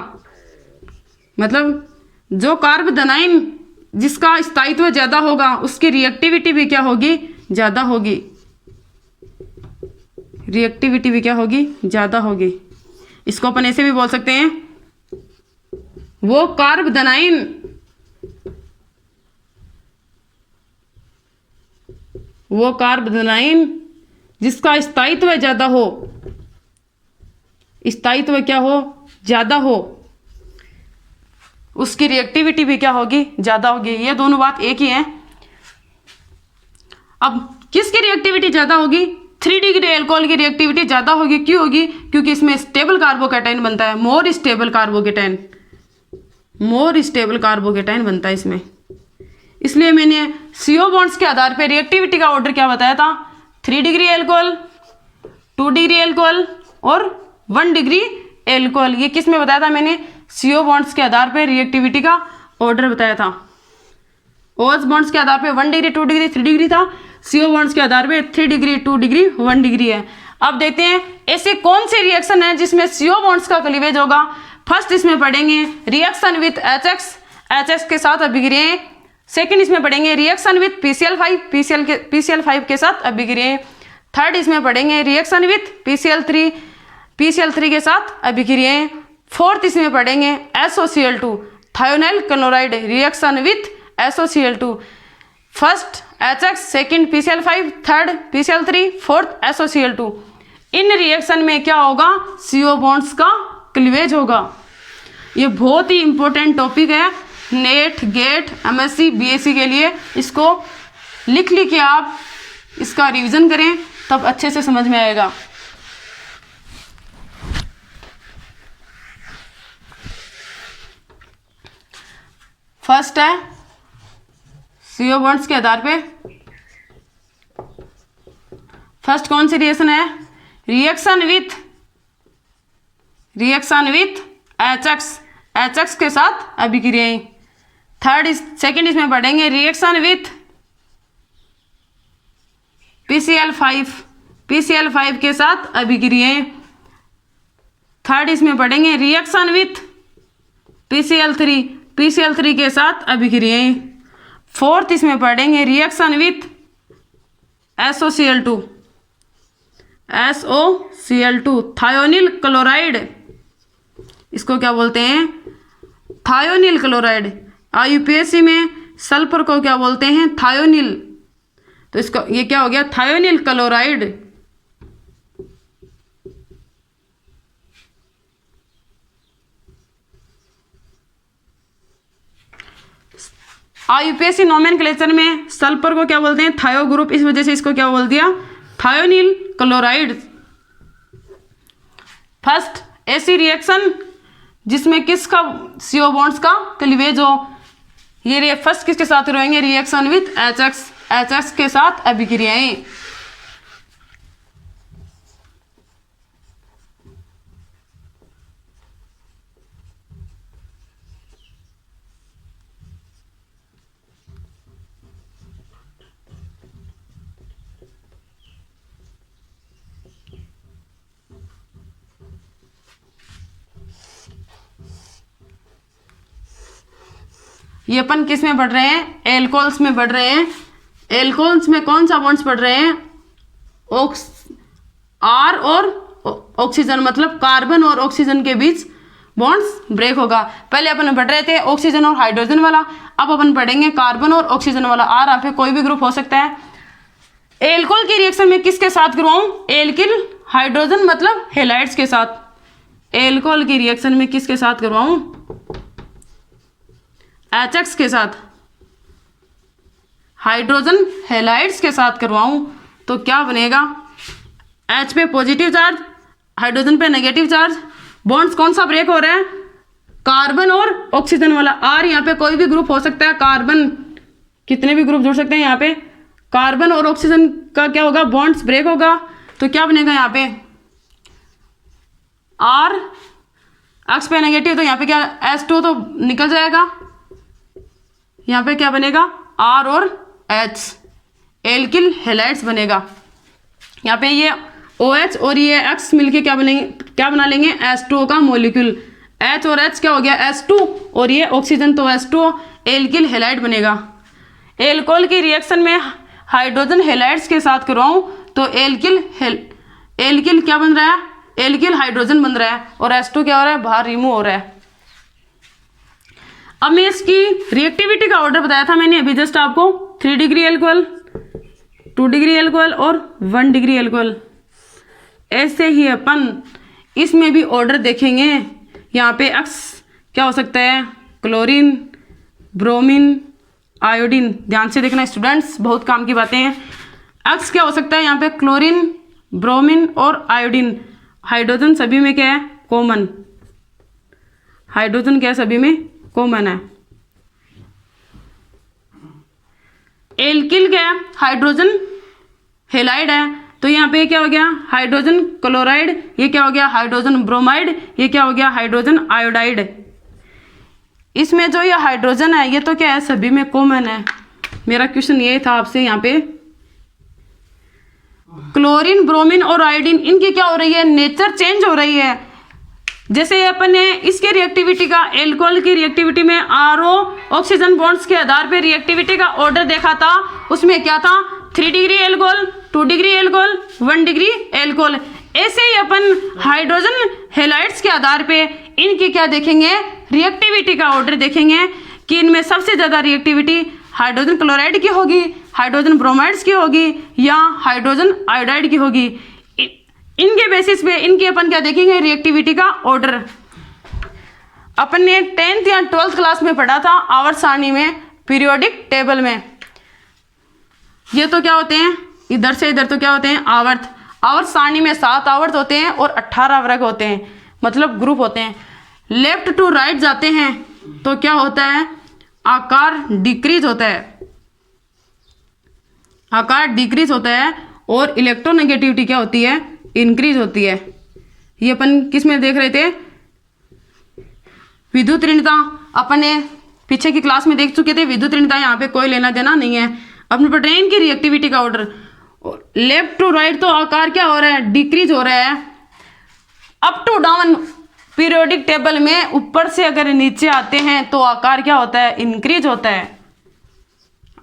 मतलब जो कार्बधनाइन जिसका स्थायित्व ज़्यादा होगा उसकी रिएक्टिविटी भी क्या होगी, ज़्यादा होगी, रिएक्टिविटी भी क्या होगी, ज़्यादा होगी। इसको अपन ऐसे भी बोल सकते हैं, वो कार्बधनाइन जिसका स्थायित्व ज़्यादा हो, स्थायित्व क्या हो, ज़्यादा हो, उसकी रिएक्टिविटी भी क्या होगी, ज़्यादा होगी। ये दोनों बात एक ही है। अब किसकी रिएक्टिविटी ज़्यादा होगी, 3 डिग्री एल्कोहल की रिएक्टिविटी ज़्यादा होगी। क्यों होगी, क्योंकि इसमें स्टेबल कार्बोकेटाइन बनता है, मोर स्टेबल कार्बोकेटाइन बनता है इसमें। इसलिए मैंने CO बॉन्ड्स के आधार पर रिएक्टिविटी का ऑर्डर क्या बताया था, 3 डिग्री एल्कोहल, 2 डिग्री एल्कोहल और 1 डिग्री एल्कोहल। ये किस में बताया था मैंने, CO बॉन्ड्स के आधार पर रिएक्टिविटी का ऑर्डर बताया था। OH बॉन्ड्स के आधार पे 1 डिग्री, 2 डिग्री, 3 डिग्री था, CO बॉन्ड्स के आधार पे 3 डिग्री, 2 डिग्री, 1 डिग्री है। अब देखते हैं ऐसे कौन सी रिएक्शन है जिसमें CO बॉन्ड्स का क्लीवेज होगा। फर्स्ट इसमें पढ़ेंगे रिएक्शन विथ HX के साथ अभिक्रियाएं। सेकंड इसमें पढ़ेंगे रिएक्शन विथ PCl5 के साथ अभिक्रियाएं। थर्ड इसमें पढ़ेंगे रिएक्शन विथ PCl3 के साथ अभिक्रियाएं। फोर्थ इसमें पढ़ेंगे SOCl2 thionyl chloride reaction with SOCl2, first HX, second PCl5, third PCl3, fourth SOCl2। In reaction में क्या होगा, CO बॉन्ड्स का क्लीवेज होगा। ये बहुत ही इंपॉर्टेंट टॉपिक है नेट, गेट, MSc, BSc के लिए। इसको लिख के आप इसका रिवीजन करें तब अच्छे से समझ में आएगा। फर्स्ट है CO बॉन्ड्स के आधार पे, फर्स्ट कौन सी रिएक्शन है, रिएक्शन विथ HX के साथ अभिक्रियाएं। थर्ड सेकंड इसमें पढ़ेंगे रिएक्शन विथ PCl5 के साथ अभिक्रियाएं। थर्ड इसमें पढ़ेंगे रिएक्शन विथ PCl3 के साथ अभिक्रियाएं। फोर्थ इसमें पढ़ेंगे reaction with SOCl2 thionyl chloride, इसको क्या बोलते हैं, थायोनिल क्लोराइड। IUPAC में सल्फर को क्या बोलते हैं, थायोनिल। तो इसको ये क्या हो गया, थायोनिल क्लोराइड। IUPAC नोमेनक्लेचर में सल्फर को क्या बोलते हैं, थायो ग्रुप, इस वजह से इसको क्या बोल दिया, थायोनिल क्लोराइड। फर्स्ट ऐसी रिएक्शन जिसमें किसका CO बॉन्ड्स का क्लीवेज हो, ये फर्स्ट किसके साथ रहेंगे, रिएक्शन विथ HX के साथ अभिक्रियाएं। ये अपन किस में पढ़ रहे हैं, एल्कोहल्स में पढ़ रहे हैं। एल्कोहल्स में कौन सा बॉन्ड्स पढ़ रहे हैं, R और ऑक्सीजन, मतलब कार्बन और ऑक्सीजन के बीच बॉन्ड्स ब्रेक होगा। पहले अपन पढ़ रहे थे ऑक्सीजन और हाइड्रोजन वाला, अब अपन पढ़ेंगे कार्बन और ऑक्सीजन वाला। R आप कोई भी ग्रुप हो सकता है। एल्कोहल की रिएक्शन में किसके साथ करवाऊं, एल्किल हाइड्रोजन मतलब हेलाइड्स के साथ। एल्कोहल की रिएक्शन में किसके साथ करवाऊं, HX के साथ, हाइड्रोजन हेलाइड्स के साथ करवाऊं तो क्या बनेगा, H पे पॉजिटिव चार्ज, हाइड्रोजन पे नेगेटिव चार्ज, बॉन्ड्स कौन सा ब्रेक हो रहा है, कार्बन और ऑक्सीजन वाला। R यहाँ पे कोई भी ग्रुप हो सकता है, कार्बन कितने भी ग्रुप जुड़ सकते हैं। यहाँ पे कार्बन और ऑक्सीजन का क्या होगा, बॉन्ड्स ब्रेक होगा। तो क्या बनेगा यहाँ पे, R X पे नेगेटिव, तो यहाँ पे क्या H2 तो निकल जाएगा। यहाँ पे क्या बनेगा, R और H, एल्किल हेलाइड्स बनेगा। यहाँ पे ये OH और ये X मिलके क्या बना लेंगे, H2O का मॉलिक्यूल। H और H क्या हो गया, H2, और ये ऑक्सीजन तो H2O, एल्किल हेलाइड बनेगा। एल्कोहल की रिएक्शन में हाइड्रोजन हेलाइड्स के साथ करवाऊं तो एल्किल क्या बन रहा है, एल्किल हाइड्रोजन बन रहा है, और H2 क्या हो रहा है, बाहर रिमूव हो रहा है। अब मैं इसकी रिएक्टिविटी का ऑर्डर बताया था मैंने अभी जस्ट आपको, 3 डिग्री एल्कोहल, 2 डिग्री एल्कोहल और 1 डिग्री एल्कोहल। ऐसे ही अपन इसमें भी ऑर्डर देखेंगे। यहाँ पे X क्या हो सकता है, क्लोरीन, ब्रोमीन, आयोडीन। ध्यान से देखना स्टूडेंट्स, बहुत काम की बातें हैं। X क्या हो सकता है, यहाँ पे क्लोरीन, ब्रोमीन और आयोडीन। हाइड्रोजन सभी में क्या है, कॉमन। हाइड्रोजन क्या है, सभी में कॉमन है। एल्किल क्या है, हाइड्रोजन हेलाइड है, तो यहाँ पे क्या हो गया, हाइड्रोजन क्लोराइड, ये क्या हो गया, हाइड्रोजन ब्रोमाइड, ये क्या हो गया, हाइड्रोजन आयोडाइड। इसमें जो ये हाइड्रोजन है ये तो क्या है, सभी में कॉमन है। मेरा क्वेश्चन ये था आपसे, यहाँ पे क्लोरीन, ब्रोमीन और आयोडीन, इनकी क्या हो रही है, नेचर चेंज हो रही है। जैसे अपन ने इसके रिएक्टिविटी का, एल्कोहल की रिएक्टिविटी में RO ऑक्सीजन बॉन्ड्स के आधार पे रिएक्टिविटी का ऑर्डर देखा था, उसमें क्या था, 3 degree alcohol, 2 degree alcohol, 1 degree alcohol. ऐसे ही अपन हाइड्रोजन हेलाइड्स के आधार पे इनकी क्या देखेंगे, रिएक्टिविटी का ऑर्डर देखेंगे कि इनमें सबसे ज़्यादा रिएक्टिविटी हाइड्रोजन क्लोराइड की होगी, हाइड्रोजन ब्रोमाइड्स की होगी या हाइड्रोजन आयोडाइड की होगी। इनके बेसिस पे इनकी अपन क्या देखेंगे, रिएक्टिविटी का ऑर्डर। अपन ने 10th या 12th क्लास में पढ़ा था आवर्त सारणी में, पीरियोडिक टेबल में। ये तो क्या होते हैं, इधर से इधर तो क्या होते हैं, आवर्त। आवर्त सारणी में 7 आवर्त होते हैं और 18 वर्ग होते हैं, मतलब ग्रुप होते हैं। लेफ्ट टू राइट जाते हैं तो क्या होता है, आकार डिक्रीज होता है, आकार डिक्रीज होता है और इलेक्ट्रोनेगेटिविटी क्या होती है, इंक्रीज होती है। ये अपन किस में देख रहे थे, विद्युत ऋणता। अपन ने पीछे की क्लास में देख चुके थे, विद्युत ऋणता यहाँ पे कोई लेना देना नहीं है। अपने पढ़ रहे हैं इनकी रिएक्टिविटी का ऑर्डर। लेफ्ट टू राइट तो आकार क्या हो रहा है, डिक्रीज हो रहा है। Up to down periodic table में ऊपर से अगर नीचे आते हैं तो आकार क्या होता है, इंक्रीज होता है।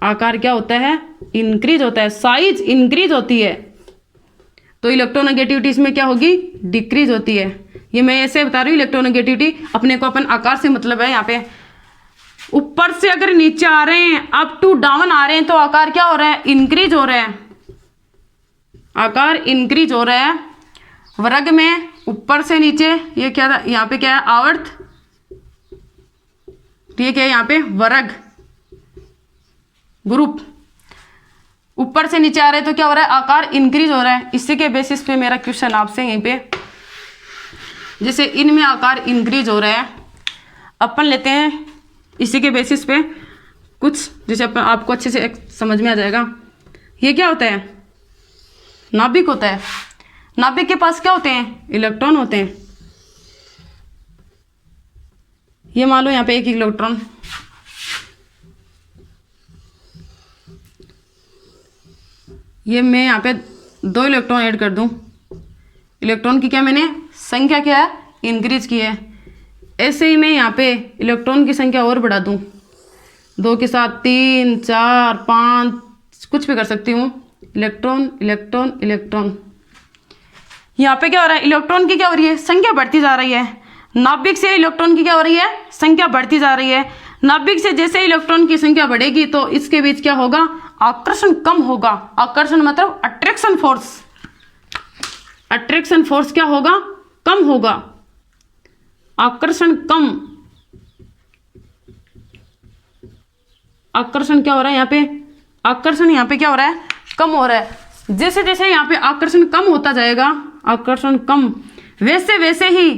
आकार क्या होता है, इंक्रीज होता है, साइज इंक्रीज होती है। तो इलेक्ट्रोनेगेटिविटी इसमें क्या होगी, डिक्रीज होती है। ये मैं ऐसे बता रही हूँ, इलेक्ट्रोनेगेटिविटी अपने को अपन आकार से मतलब है। यहाँ पे ऊपर से अगर नीचे आ रहे हैं, अप टू डाउन आ रहे हैं तो आकार क्या हो रहा है, इंक्रीज हो रहा है, आकार इंक्रीज हो रहा है। वर्ग में ऊपर से नीचे, ये क्या था, यहाँ पे क्या है, आवर्त, ये क्या है यहाँ पे, वर्ग, ग्रुप। ऊपर से नीचे आ रहे हैं तो क्या हो रहा है, आकार इंक्रीज हो रहा है। इसी के बेसिस पे मेरा क्वेश्चन आपसे यहीं पे, जैसे इनमें आकार इंक्रीज हो रहा है, अपन लेते हैं इसी के बेसिस पे कुछ, जैसे अपन आपको अच्छे से समझ में आ जाएगा। ये क्या होता है, नाभिक होता है। नाभिक के पास क्या होते हैं, इलेक्ट्रॉन होते हैं। ये मान लो यहाँ पे एक इलेक्ट्रॉन, ये मैं यहाँ पे 2 इलेक्ट्रॉन ऐड कर दूं। इलेक्ट्रॉन की क्या मैंने संख्या क्या है, इंक्रीज की है। ऐसे ही मैं यहाँ पे इलेक्ट्रॉन की संख्या और बढ़ा दूं, 2 के साथ 3, 4, 5, कुछ भी कर सकती हूँ। इलेक्ट्रॉन इलेक्ट्रॉन इलेक्ट्रॉन, यहाँ पे क्या हो रहा है, इलेक्ट्रॉन की क्या हो रही है, संख्या बढ़ती जा रही है। नाभिक से इलेक्ट्रॉन की क्या हो रही है, संख्या बढ़ती जा रही है। नाभिक से जैसे इलेक्ट्रॉन की संख्या बढ़ेगी तो इसके बीच क्या होगा, आकर्षण कम होगा। आकर्षण मतलब अट्रैक्शन फोर्स, अट्रैक्शन फोर्स क्या होगा, कम होगा। आकर्षण कम, आकर्षण क्या हो रहा है यहाँ पे, आकर्षण यहाँ पे क्या हो रहा है, कम हो रहा है। जैसे जैसे यहाँ पे आकर्षण कम होता जाएगा, आकर्षण कम, वैसे वैसे ही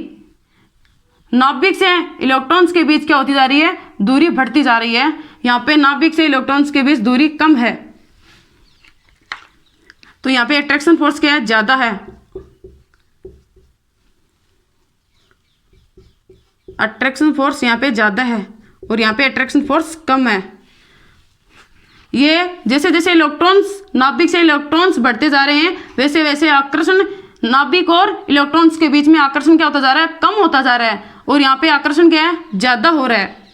नाभिक से इलेक्ट्रॉन्स के बीच क्या होती जा रही है, दूरी बढ़ती जा रही है। यहाँ पे नाभिक से इलेक्ट्रॉन्स के बीच दूरी कम है तो यहाँ पे अट्रैक्शन फोर्स क्या है, ज्यादा है। अट्रैक्शन फोर्स यहाँ पे ज्यादा है और यहाँ पे अट्रैक्शन फोर्स कम है। ये जैसे जैसे इलेक्ट्रॉन्स, नाभिक से इलेक्ट्रॉन्स बढ़ते जा रहे हैं वैसे वैसे आकर्षण नाभिक और इलेक्ट्रॉन्स के बीच में आकर्षण क्या होता जा रहा है, कम होता जा रहा है और यहाँ पे आकर्षण क्या है, ज्यादा हो रहा है।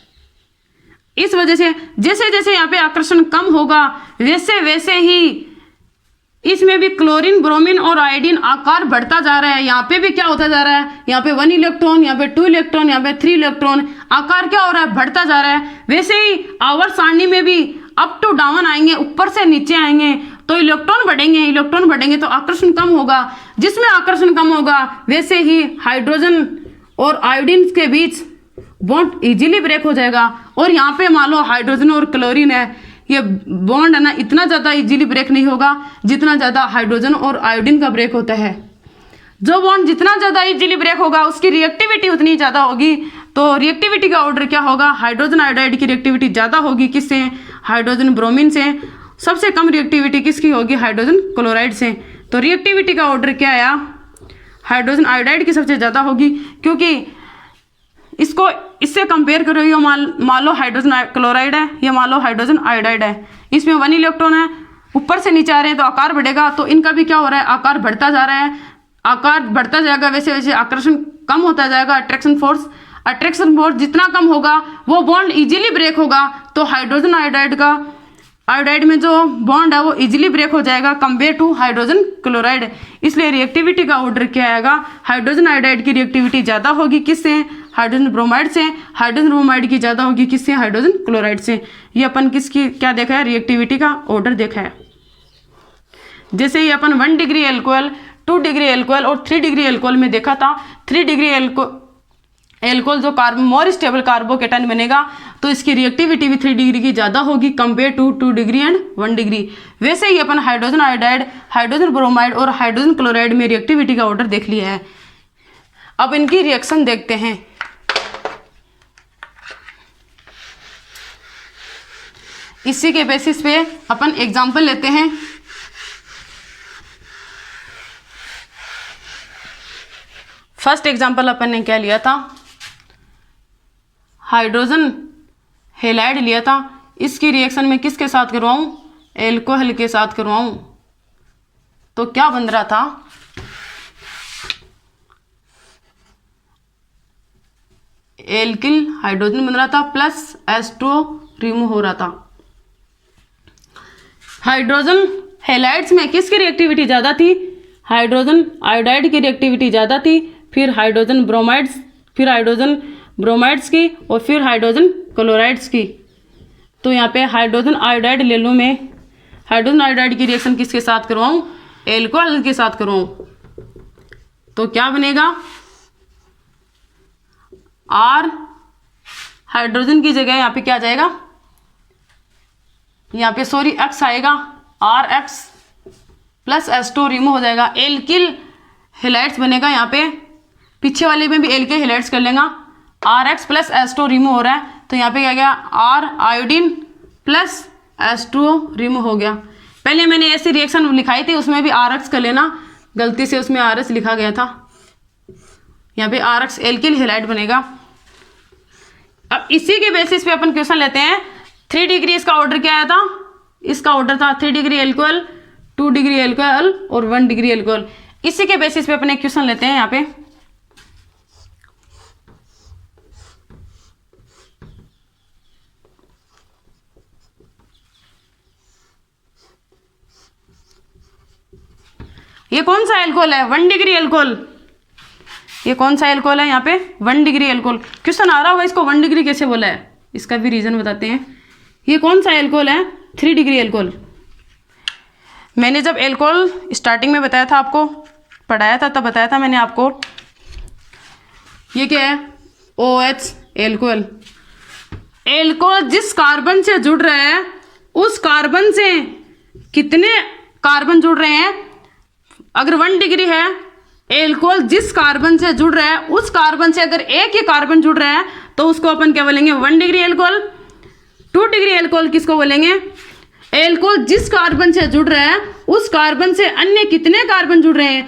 इस वजह से जैसे जैसे यहाँ पे आकर्षण कम होगा वैसे वैसे ही इसमें भी क्लोरीन, ब्रोमीन और आयोडीन आकार बढ़ता जा रहा है। यहाँ पे भी क्या होता जा रहा है, यहाँ पे 1 इलेक्ट्रॉन, यहाँ पे 2 इलेक्ट्रॉन, यहाँ पे 3 इलेक्ट्रॉन, आकार क्या हो रहा है, बढ़ता जा रहा है। वैसे ही आवर्त सारणी में भी अप टू डाउन आएंगे, ऊपर से नीचे आएंगे तो इलेक्ट्रॉन बढ़ेंगे, इलेक्ट्रॉन बढ़ेंगे तो आकर्षण कम होगा। जिसमें आकर्षण कम होगा वैसे ही हाइड्रोजन और आयोडीन के बीच बॉन्ड इजीली ब्रेक हो जाएगा। और यहाँ पे मान लो हाइड्रोजन और क्लोरीन है, ये बॉन्ड है ना, इतना ज़्यादा इजीली ब्रेक नहीं होगा जितना ज़्यादा हाइड्रोजन और आयोडीन का ब्रेक होता है। जो बॉन्ड जितना ज़्यादा इजीली ब्रेक होगा उसकी रिएक्टिविटी उतनी ज़्यादा होगी। तो रिएक्टिविटी का ऑर्डर क्या होगा, हाइड्रोजन आयोडाइड की रिएक्टिविटी ज़्यादा होगी किससे, हाइड्रोजन ब्रोमीन से। सबसे कम रिएक्टिविटी किसकी होगी, हाइड्रोजन क्लोराइड से। तो रिएक्टिविटी का ऑर्डर क्या आया, हाइड्रोजन आयोडाइड की सबसे ज़्यादा होगी, क्योंकि इसको इससे कंपेयर करो, ये मान लो हाइड्रोजन क्लोराइड है, ये मान लो हाइड्रोजन आयोडाइड है। इसमें 1 इलेक्ट्रॉन है, ऊपर से नीचे आ रहे हैं तो आकार बढ़ेगा। तो इनका भी क्या हो रहा है, आकार बढ़ता जा रहा है। आकार बढ़ता जाएगा वैसे वैसे आकर्षण कम होता जाएगा। अट्रैक्शन फोर्स जितना कम होगा वो बॉन्ड इजीली ब्रेक होगा। तो हाइड्रोजन आयोडाइड में जो बॉन्ड है वो इजीली ब्रेक हो जाएगा कंपेयर टू हाइड्रोजन क्लोराइड। इसलिए रिएक्टिविटी का ऑर्डर क्या आएगा, हाइड्रोजन आयोडाइड की रिएक्टिविटी ज़्यादा होगी किससे, हाइड्रोजन ब्रोमाइड से। हाइड्रोजन ब्रोमाइड की ज़्यादा होगी किससे? हाइड्रोजन क्लोराइड से। ये अपन किसकी क्या देखा है? रिएक्टिविटी का ऑर्डर देखा है। जैसे ही अपन 1 डिग्री एल्कोहल, 2 डिग्री एल्कोहल और 3 डिग्री एल्कोहल में देखा था। 3 डिग्री एल्कोहल जो मोर स्टेबल कार्बोकेटाइन बनेगा तो इसकी रिएक्टिविटी भी 3 डिग्री की ज़्यादा होगी compare to 2 degree and 1 degree. वैसे ही अपन हाइड्रोजन आयोडाइड, हाइड्रोजन ब्रोमाइड और हाइड्रोजन क्लोराइड में रिएक्टिविटी का ऑर्डर देख लिया है। अब इनकी रिएक्शन देखते हैं। इसी के बेसिस पे अपन एग्जाम्पल लेते हैं। फर्स्ट एग्जाम्पल अपन ने क्या लिया था? हाइड्रोजन हेलाइड लिया था। इसकी रिएक्शन में किसके साथ करवाऊं? एल्कोहल के साथ करवाऊं। तो क्या बन रहा था? एल्किल हाइड्रोजन बन रहा था प्लस H2O रिमूव हो रहा था। हाइड्रोजन हेलाइड्स में किसकी रिएक्टिविटी ज़्यादा थी? हाइड्रोजन आयोडाइड की रिएक्टिविटी ज़्यादा थी, फिर हाइड्रोजन ब्रोमाइड्स, फिर हाइड्रोजन ब्रोमाइड्स की और फिर हाइड्रोजन क्लोराइड्स की। तो यहाँ पे हाइड्रोजन आयोडाइड ले लूँ मैं। हाइड्रोजन आयोडाइड की रिएक्शन किसके साथ करवाऊँ? एल्कोहल के साथ करवाऊँ। तो क्या बनेगा? R हाइड्रोजन की जगह यहाँ पे क्या आ जाएगा? यहाँ पे सॉरी X आएगा, RX प्लस H2 रिमूव हो जाएगा। एल्किल हेलाइड्स बनेगा। यहाँ पे पीछे वाले में भी एल्किल हेलाइड्स कर लेगा। RX प्लस H2 रिमूव हो रहा है तो यहाँ पे क्या गया? R iodine plus H2O remove हो गया। पहले मैंने ऐसी रिएक्शन लिखाई थी, उसमें भी RX कर लेना, गलती से उसमें RS लिखा गया था। यहाँ पे RX एल्किल हेलाइड बनेगा। अब इसी के बेसिस पे अपन क्वेश्चन लेते हैं। 3 डिग्री इसका ऑर्डर क्या आया था? इसका ऑर्डर था 3 डिग्री एल्कोहल, 2 डिग्री एल्कोहल और 1 डिग्री एल्कोहल। इसी के बेसिस पे अपन एक क्वेश्चन लेते हैं। यहाँ पे ये कौन सा एल्कोहल है? 1 डिग्री एल्कोहल। ये कौन सा एल्कोहल है? यहाँ पे 1 डिग्री एल्कोहल। क्वेश्चन आ रहा होगा इसको 1 डिग्री कैसे बोला है, इसका भी रीजन बताते हैं। ये कौन सा एल्कोहल है? 3 डिग्री एल्कोहल। मैंने जब एल्कोहल स्टार्टिंग में बताया था, आपको पढ़ाया था, तब बताया था मैंने आपको। ये क्या है? OH alcohol. एल्कोहल जिस कार्बन से जुड़ रहा है उस कार्बन से कितने कार्बन जुड़ रहे हैं? अगर 1 डिग्री है, एल्कोहल जिस कार्बन से जुड़ रहा है उस कार्बन से अगर एक ही कार्बन जुड़ रहा है तो उसको अपन क्या बोलेंगे? 1 डिग्री एल्कोहल। 2 डिग्री एल्कोहल किसको बोलेंगे? एल्कोहल जिस कार्बन से जुड़ रहा है उस कार्बन से अन्य कितने कार्बन जुड़ रहे हैं?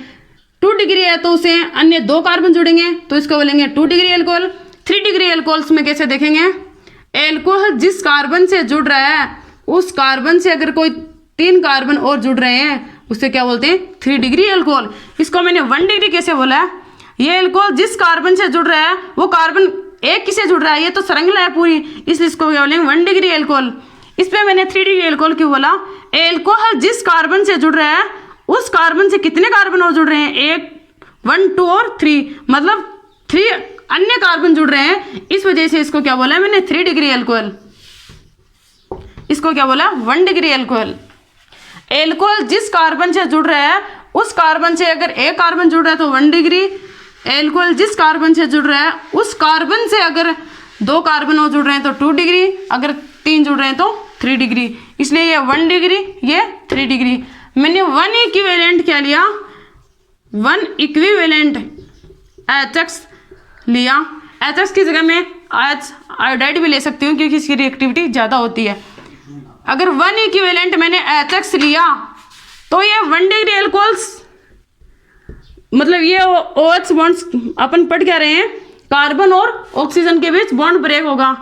2 डिग्री है तो उसे अन्य 2 कार्बन जुड़ेंगे तो इसको बोलेंगे 2 डिग्री एल्कोहल। 3 डिग्री एल्कोहल्स में कैसे देखेंगे? एल्कोहल जिस कार्बन से जुड़ रहा है उस कार्बन से अगर कोई 3 कार्बन और जुड़ रहे हैं उसे क्या बोलते हैं? 3 डिग्री एल्कोहल। इसको मैंने 1 डिग्री कैसे बोला है? ये एल्कोहल जिस कार्बन से जुड़ रहा है वो कार्बन एक किसे जुड़ रहा है? ये तो श्रृंखला है पूरी, इसलिए इसको क्या बोलेंगे? 1 डिग्री एल्कोहल। इस पर मैंने 3 डिग्री एल्कोहल क्यों बोला? एल्कोहल जिस कार्बन से जुड़ रहा है उस कार्बन से कितने कार्बन और जुड़ रहे हैं? 1, 2 और 3, मतलब 3 अन्य कार्बन जुड़ रहे हैं। इस वजह से इसको क्या बोला मैंने? 3 डिग्री एल्कोहल। इसको क्या बोला? 1 डिग्री एल्कोहल। एल्कोहल जिस कार्बन से जुड़ रहा है उस कार्बन से अगर एक कार्बन जुड़ रहा है तो 1 डिग्री। एल्कोहल जिस कार्बन से जुड़ रहा है उस कार्बन से अगर 2 कार्बन और जुड़ रहे हैं तो 2 डिग्री, अगर 3 जुड़ रहे हैं तो 3 डिग्री। इसलिए ये 1 डिग्री, ये 3 डिग्री। मैंने 1 इक्विवेलेंट क्या लिया? 1 इक्विवेलेंट HX लिया। HX की जगह में H आयोडाइड भी ले सकती हूँ क्योंकि इसकी रिएक्टिविटी ज़्यादा होती है। अगर 1 इक्विवेलेंट मैंने HX लिया तो ये 1 डिग्री एल्कोहल्स, मतलब ये OH बॉन्ड्स अपन पढ़ क्या रहे हैं? कार्बन और ऑक्सीजन के बीच बॉन्ड ब्रेक होगा।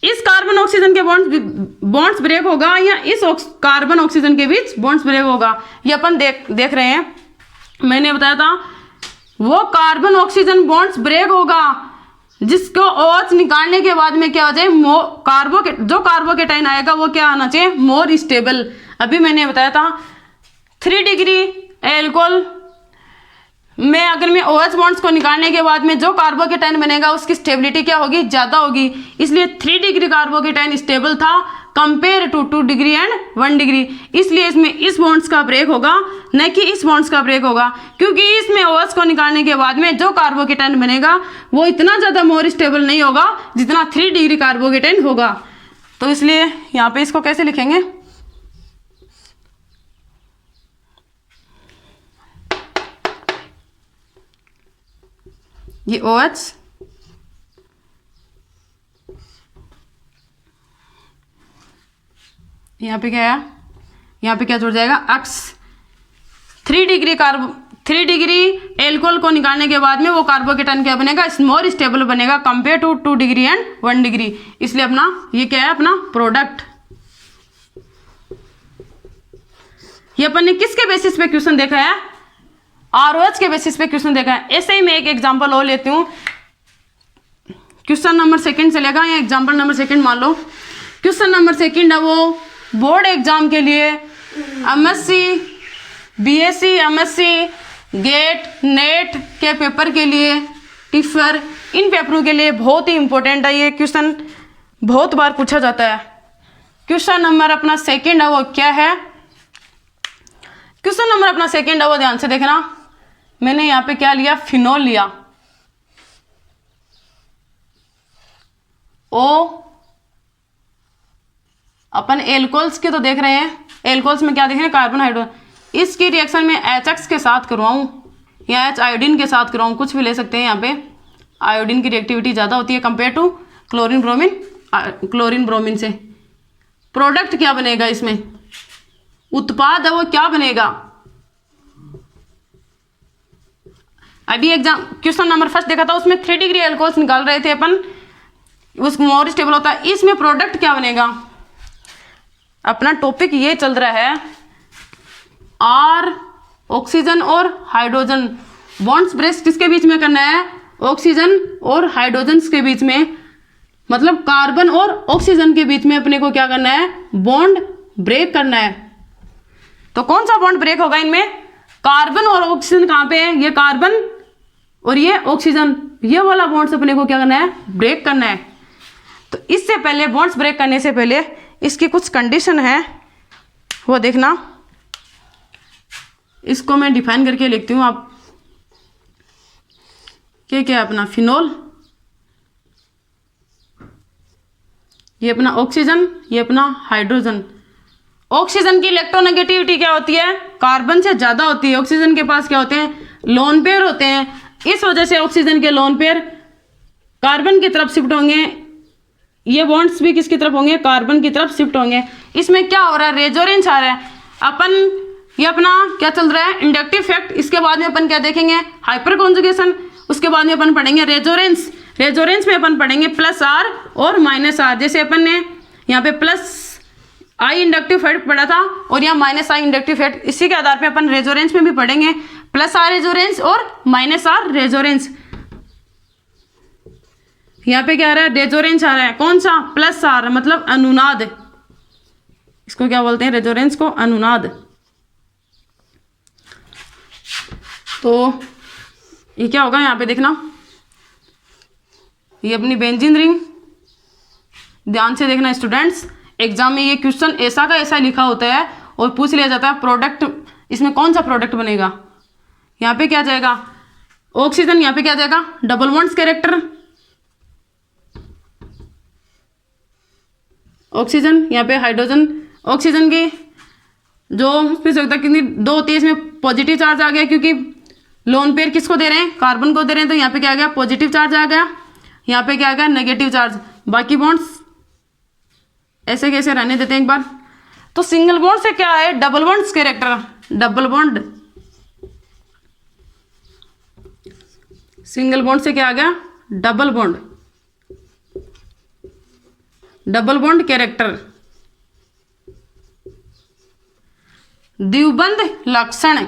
इस कार्बन ऑक्सीजन के बॉन्ड्स ब्रेक होगा या इस कार्बन ऑक्सीजन के बीच बॉन्ड्स ब्रेक होगा, ये अपन देख रहे हैं। मैंने बताया था वो कार्बन ऑक्सीजन बॉन्ड्स ब्रेक होगा जिसको OH निकालने के बाद में क्या हो जाए? जो कार्बोकेटाइन आएगा वो क्या आना चाहिए? More stable. अभी मैंने बताया था 3 डिग्री एल्कोहल अगर मैं OH बॉन्ड्स को निकालने के बाद में जो कार्बोकेटाइन बनेगा उसकी स्टेबिलिटी क्या होगी, ज़्यादा होगी। इसलिए 3 डिग्री कार्बोकेटाइन स्टेबल था compare to 2 degree and 1 degree. इसलिए इसमें इस बॉन्ड्स का ब्रेक होगा, न कि इस बॉन्ड्स का ब्रेक होगा, क्योंकि इसमें OH को निकालने के बाद में जो कार्बोकेटाइन बनेगा वो इतना ज़्यादा मोर स्टेबल नहीं होगा जितना 3 डिग्री कार्बोकेटाइन होगा। तो इसलिए यहाँ पे इसको कैसे लिखेंगे, ये OH यहाँ पे क्या है, यहाँ पे क्या जुड़ जाएगा, अक्स। 3 डिग्री एल्कोहल को निकालने के बाद में वो कार्बोकेटाइन क्या बनेगा, मोर स्टेबल बनेगा compare to 2 degree and 1 degree. इसलिए अपना ये क्या है, अपना प्रोडक्ट। ये अपन ने किसके बेसिस पे क्वेश्चन देखा है, ROH के बेसिस पे क्वेश्चन देखा है। ऐसे ही मैं एक एग्जांपल और लेती हूँ, क्वेश्चन नंबर 2 चलेगा या एग्जांपल नंबर 2 मान लो। क्वेश्चन नंबर 2 है वो बोर्ड एग्जाम के लिए MSc BSc MSc GATE NET के पेपर के लिए, टिफर, इन पेपरों के लिए बहुत ही इंपॉर्टेंट है। ये क्वेश्चन बहुत बार पूछा जाता है। क्वेश्चन नंबर अपना 2 है वो क्या है, क्वेश्चन नंबर अपना 2 है वो ध्यान से देखना। मैंने यहाँ पे क्या लिया, फिनोल लिया, अपन एल्कोहल्स के तो देख रहे हैं, एल्कोहल्स में क्या देख रहे हैं, कार्बन हाइड्रोजन। इसकी रिएक्शन में HX के साथ करवाऊँ या H आयोडीन के साथ करवाऊँ, कुछ भी ले सकते हैं। यहाँ पे आयोडीन की रिएक्टिविटी ज़्यादा होती है कंपेयर टू क्लोरीन ब्रोमीन से। प्रोडक्ट क्या बनेगा, इसमें उत्पाद है वो क्या बनेगा। अभी एग्जाम क्वेश्चन नंबर 1 देखा था, उसमें 3 डिग्री एल्कोहल्स निकाल रहे थे अपन, उसको मोर स्टेबल होता है। इसमें प्रोडक्ट क्या बनेगा, अपना टॉपिक ये चल रहा है R ऑक्सीजन और हाइड्रोजन बॉन्ड्स ब्रेक किसके बीच में करना है, ऑक्सीजन और हाइड्रोजन के बीच में, मतलब कार्बन और ऑक्सीजन के बीच में अपने को क्या करना है, बॉन्ड ब्रेक करना है। तो कौन सा बॉन्ड ब्रेक होगा इनमें, कार्बन और ऑक्सीजन कहाँ पे है, ये कार्बन और ये ऑक्सीजन, ये वाला बॉन्ड्स अपने को क्या करना है, ब्रेक करना है। तो इससे पहले बॉन्ड्स ब्रेक करने से पहले इसकी कुछ कंडीशन है वो देखना। इसको मैं डिफाइन करके लिखती हूँ, आप क्या है अपना फिनोल, ये अपना ऑक्सीजन, ये अपना हाइड्रोजन। ऑक्सीजन की इलेक्ट्रोनेगेटिविटी क्या होती है, कार्बन से ज़्यादा होती है। ऑक्सीजन के पास क्या होते हैं, लोन पेयर होते हैं। इस वजह से ऑक्सीजन के लोन पेयर कार्बन की तरफ शिफ्ट होंगे, ये बॉन्ड्स भी किसकी तरफ होंगे, कार्बन की तरफ शिफ्ट होंगे। इसमें क्या हो रहा है, रेजोनेंस आ रहा है। अपन ये अपना क्या चल रहा है, इंडक्टिव इफेक्ट। इसके बाद में अपन क्या देखेंगे, हाइपर कॉन्जुगेशन। उसके बाद में अपन पढ़ेंगे रेजोनेंस। रेजोनेंस में अपन पढ़ेंगे +R और -R। जैसे अपन ने यहाँ पे +I इंडक्टिव इफेक्ट पढ़ा था और यहाँ -I इंडक्टिव इफेक्ट, इसी के आधार पे अपन रेजोनेंस में भी पढ़ेंगे +R रेजोनेंस और -R रेजोनेंस। यहाँ पे क्या आ रहा है, रेजोनेंस आ रहा है, कौन सा, +R, मतलब अनुनाद। इसको क्या बोलते हैं, रेजोनेंस को अनुनाद। तो ये क्या होगा, यहाँ पे देखना, ये अपनी बेंजीन रिंग, ध्यान से देखना स्टूडेंट्स। एग्जाम में ये क्वेश्चन ऐसा का ऐसा लिखा होता है और पूछ लिया जाता है प्रोडक्ट, इसमें कौन सा प्रोडक्ट बनेगा। यहाँ पे क्या जाएगा, ऑक्सीजन, यहाँ पे क्या जाएगा, डबल बॉन्ड्स कैरेक्टर, ऑक्सीजन, यहाँ पे हाइड्रोजन। ऑक्सीजन की जो पूछ सकता है कितनी 2 होती है, इसमें पॉजिटिव चार्ज आ गया क्योंकि लोन पेयर किसको दे रहे हैं, कार्बन को दे रहे हैं। तो यहाँ पे क्या आ गया, पॉजिटिव चार्ज आ गया। यहाँ पे क्या आ गया, नेगेटिव चार्ज। बाकी बॉन्ड्स ऐसे कैसे रहने देते हैं एक बार। तो सिंगल बॉन्ड से क्या है, double bonds character, double bond. Single bond से क्या आ गया, double bond, double bond character. द्विबंध लक्षण,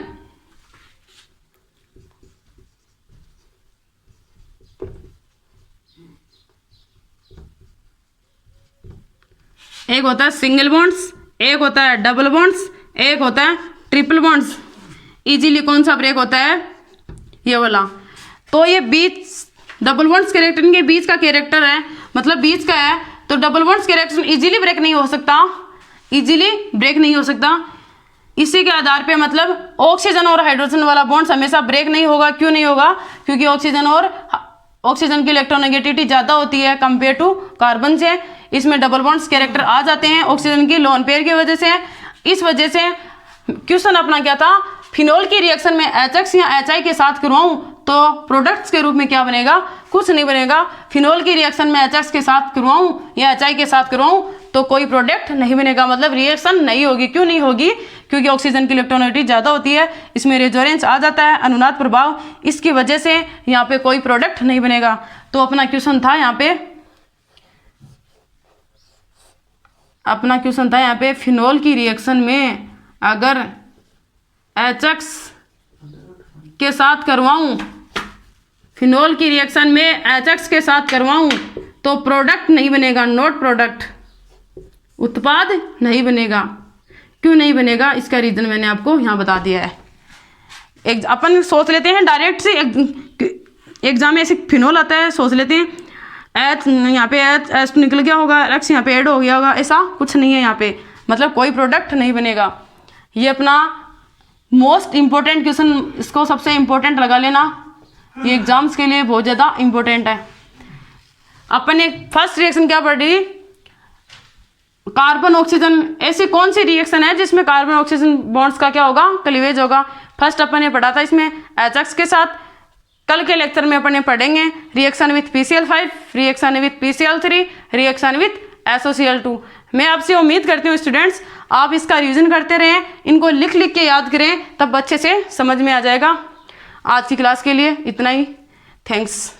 एक होता है सिंगल बॉन्ड्स, एक होता है डबल बॉन्ड्स, एक होता है ट्रिपल बॉन्ड्स। इजीली कौन सा ब्रेक होता है, ये वाला। तो ये बीच डबल बॉन्ड्स कैरेक्टर के बीच का कैरेक्टर है, मतलब बीच का है, तो double bonds character easily break नहीं हो सकता, इजीली ब्रेक नहीं हो सकता। इसी के आधार पे मतलब ऑक्सीजन और हाइड्रोजन वाला बॉन्ड्स हमेशा ब्रेक नहीं होगा। क्यों नहीं होगा? क्योंकि ऑक्सीजन की इलेक्ट्रोनेगेटिविटी ज़्यादा होती है कंपेयर टू कार्बन से। इसमें डबल बॉन्ड्स कैरेक्टर आ जाते हैं ऑक्सीजन की लोन पेयर की वजह से। इस वजह से क्वेश्चन अपना क्या था, फिनोल की रिएक्शन में HX या HI के साथ करवाऊं तो प्रोडक्ट्स के रूप में क्या बनेगा? कुछ नहीं बनेगा। फिनोल की रिएक्शन में HX के साथ करवाऊं या HI के साथ करवाऊं तो कोई प्रोडक्ट नहीं बनेगा, मतलब रिएक्शन नहीं होगी। क्यों नहीं होगी? क्योंकि ऑक्सीजन की इलेक्ट्रोनेगेटिविटी ज़्यादा होती है, इसमें रेजोनेंस आ जाता है, अनुनाद प्रभाव, इसकी वजह से यहाँ पे कोई प्रोडक्ट नहीं बनेगा। तो अपना क्वेश्चन था यहाँ पे फिनोल की रिएक्शन में अगर HX के साथ करवाऊं, फिनोल की रिएक्शन में HX के साथ करवाऊं तो प्रोडक्ट नहीं बनेगा, नॉट प्रोडक्ट, उत्पाद नहीं बनेगा। क्यों नहीं बनेगा? इसका रीजन मैंने आपको यहाँ बता दिया है। अपन सोच लेते हैं डायरेक्ट से एग्जाम में ऐसे फिनोल आता है, सोच लेते हैं H यहाँ पे H तो निकल गया होगा, X यहाँ पे ऐड हो गया होगा, ऐसा कुछ नहीं है यहाँ पे, मतलब कोई प्रोडक्ट नहीं बनेगा। ये अपना मोस्ट इम्पोर्टेंट क्वेश्चन, इसको सबसे इम्पोर्टेंट लगा लेना, ये एग्जाम्स के लिए बहुत ज़्यादा इम्पोर्टेंट है। अपन एक फर्स्ट रिएक्शन क्या पढ़ रही, कार्बन ऑक्सीजन। ऐसी कौन सी रिएक्शन है जिसमें कार्बन ऑक्सीजन बॉन्ड्स का क्या होगा? क्लीवेज होगा। फर्स्ट अपन ने पढ़ा था इसमें HX के साथ। कल के लेक्चर में अपन ने पढ़ेंगे reaction with PCl5, reaction with PCl3, reaction with SOCl2। मैं आपसे उम्मीद करती हूँ स्टूडेंट्स आप इसका रिवीजन करते रहें, इनको लिख लिख के याद करें, तब अच्छे से समझ में आ जाएगा। आज की क्लास के लिए इतना ही, थैंक्स।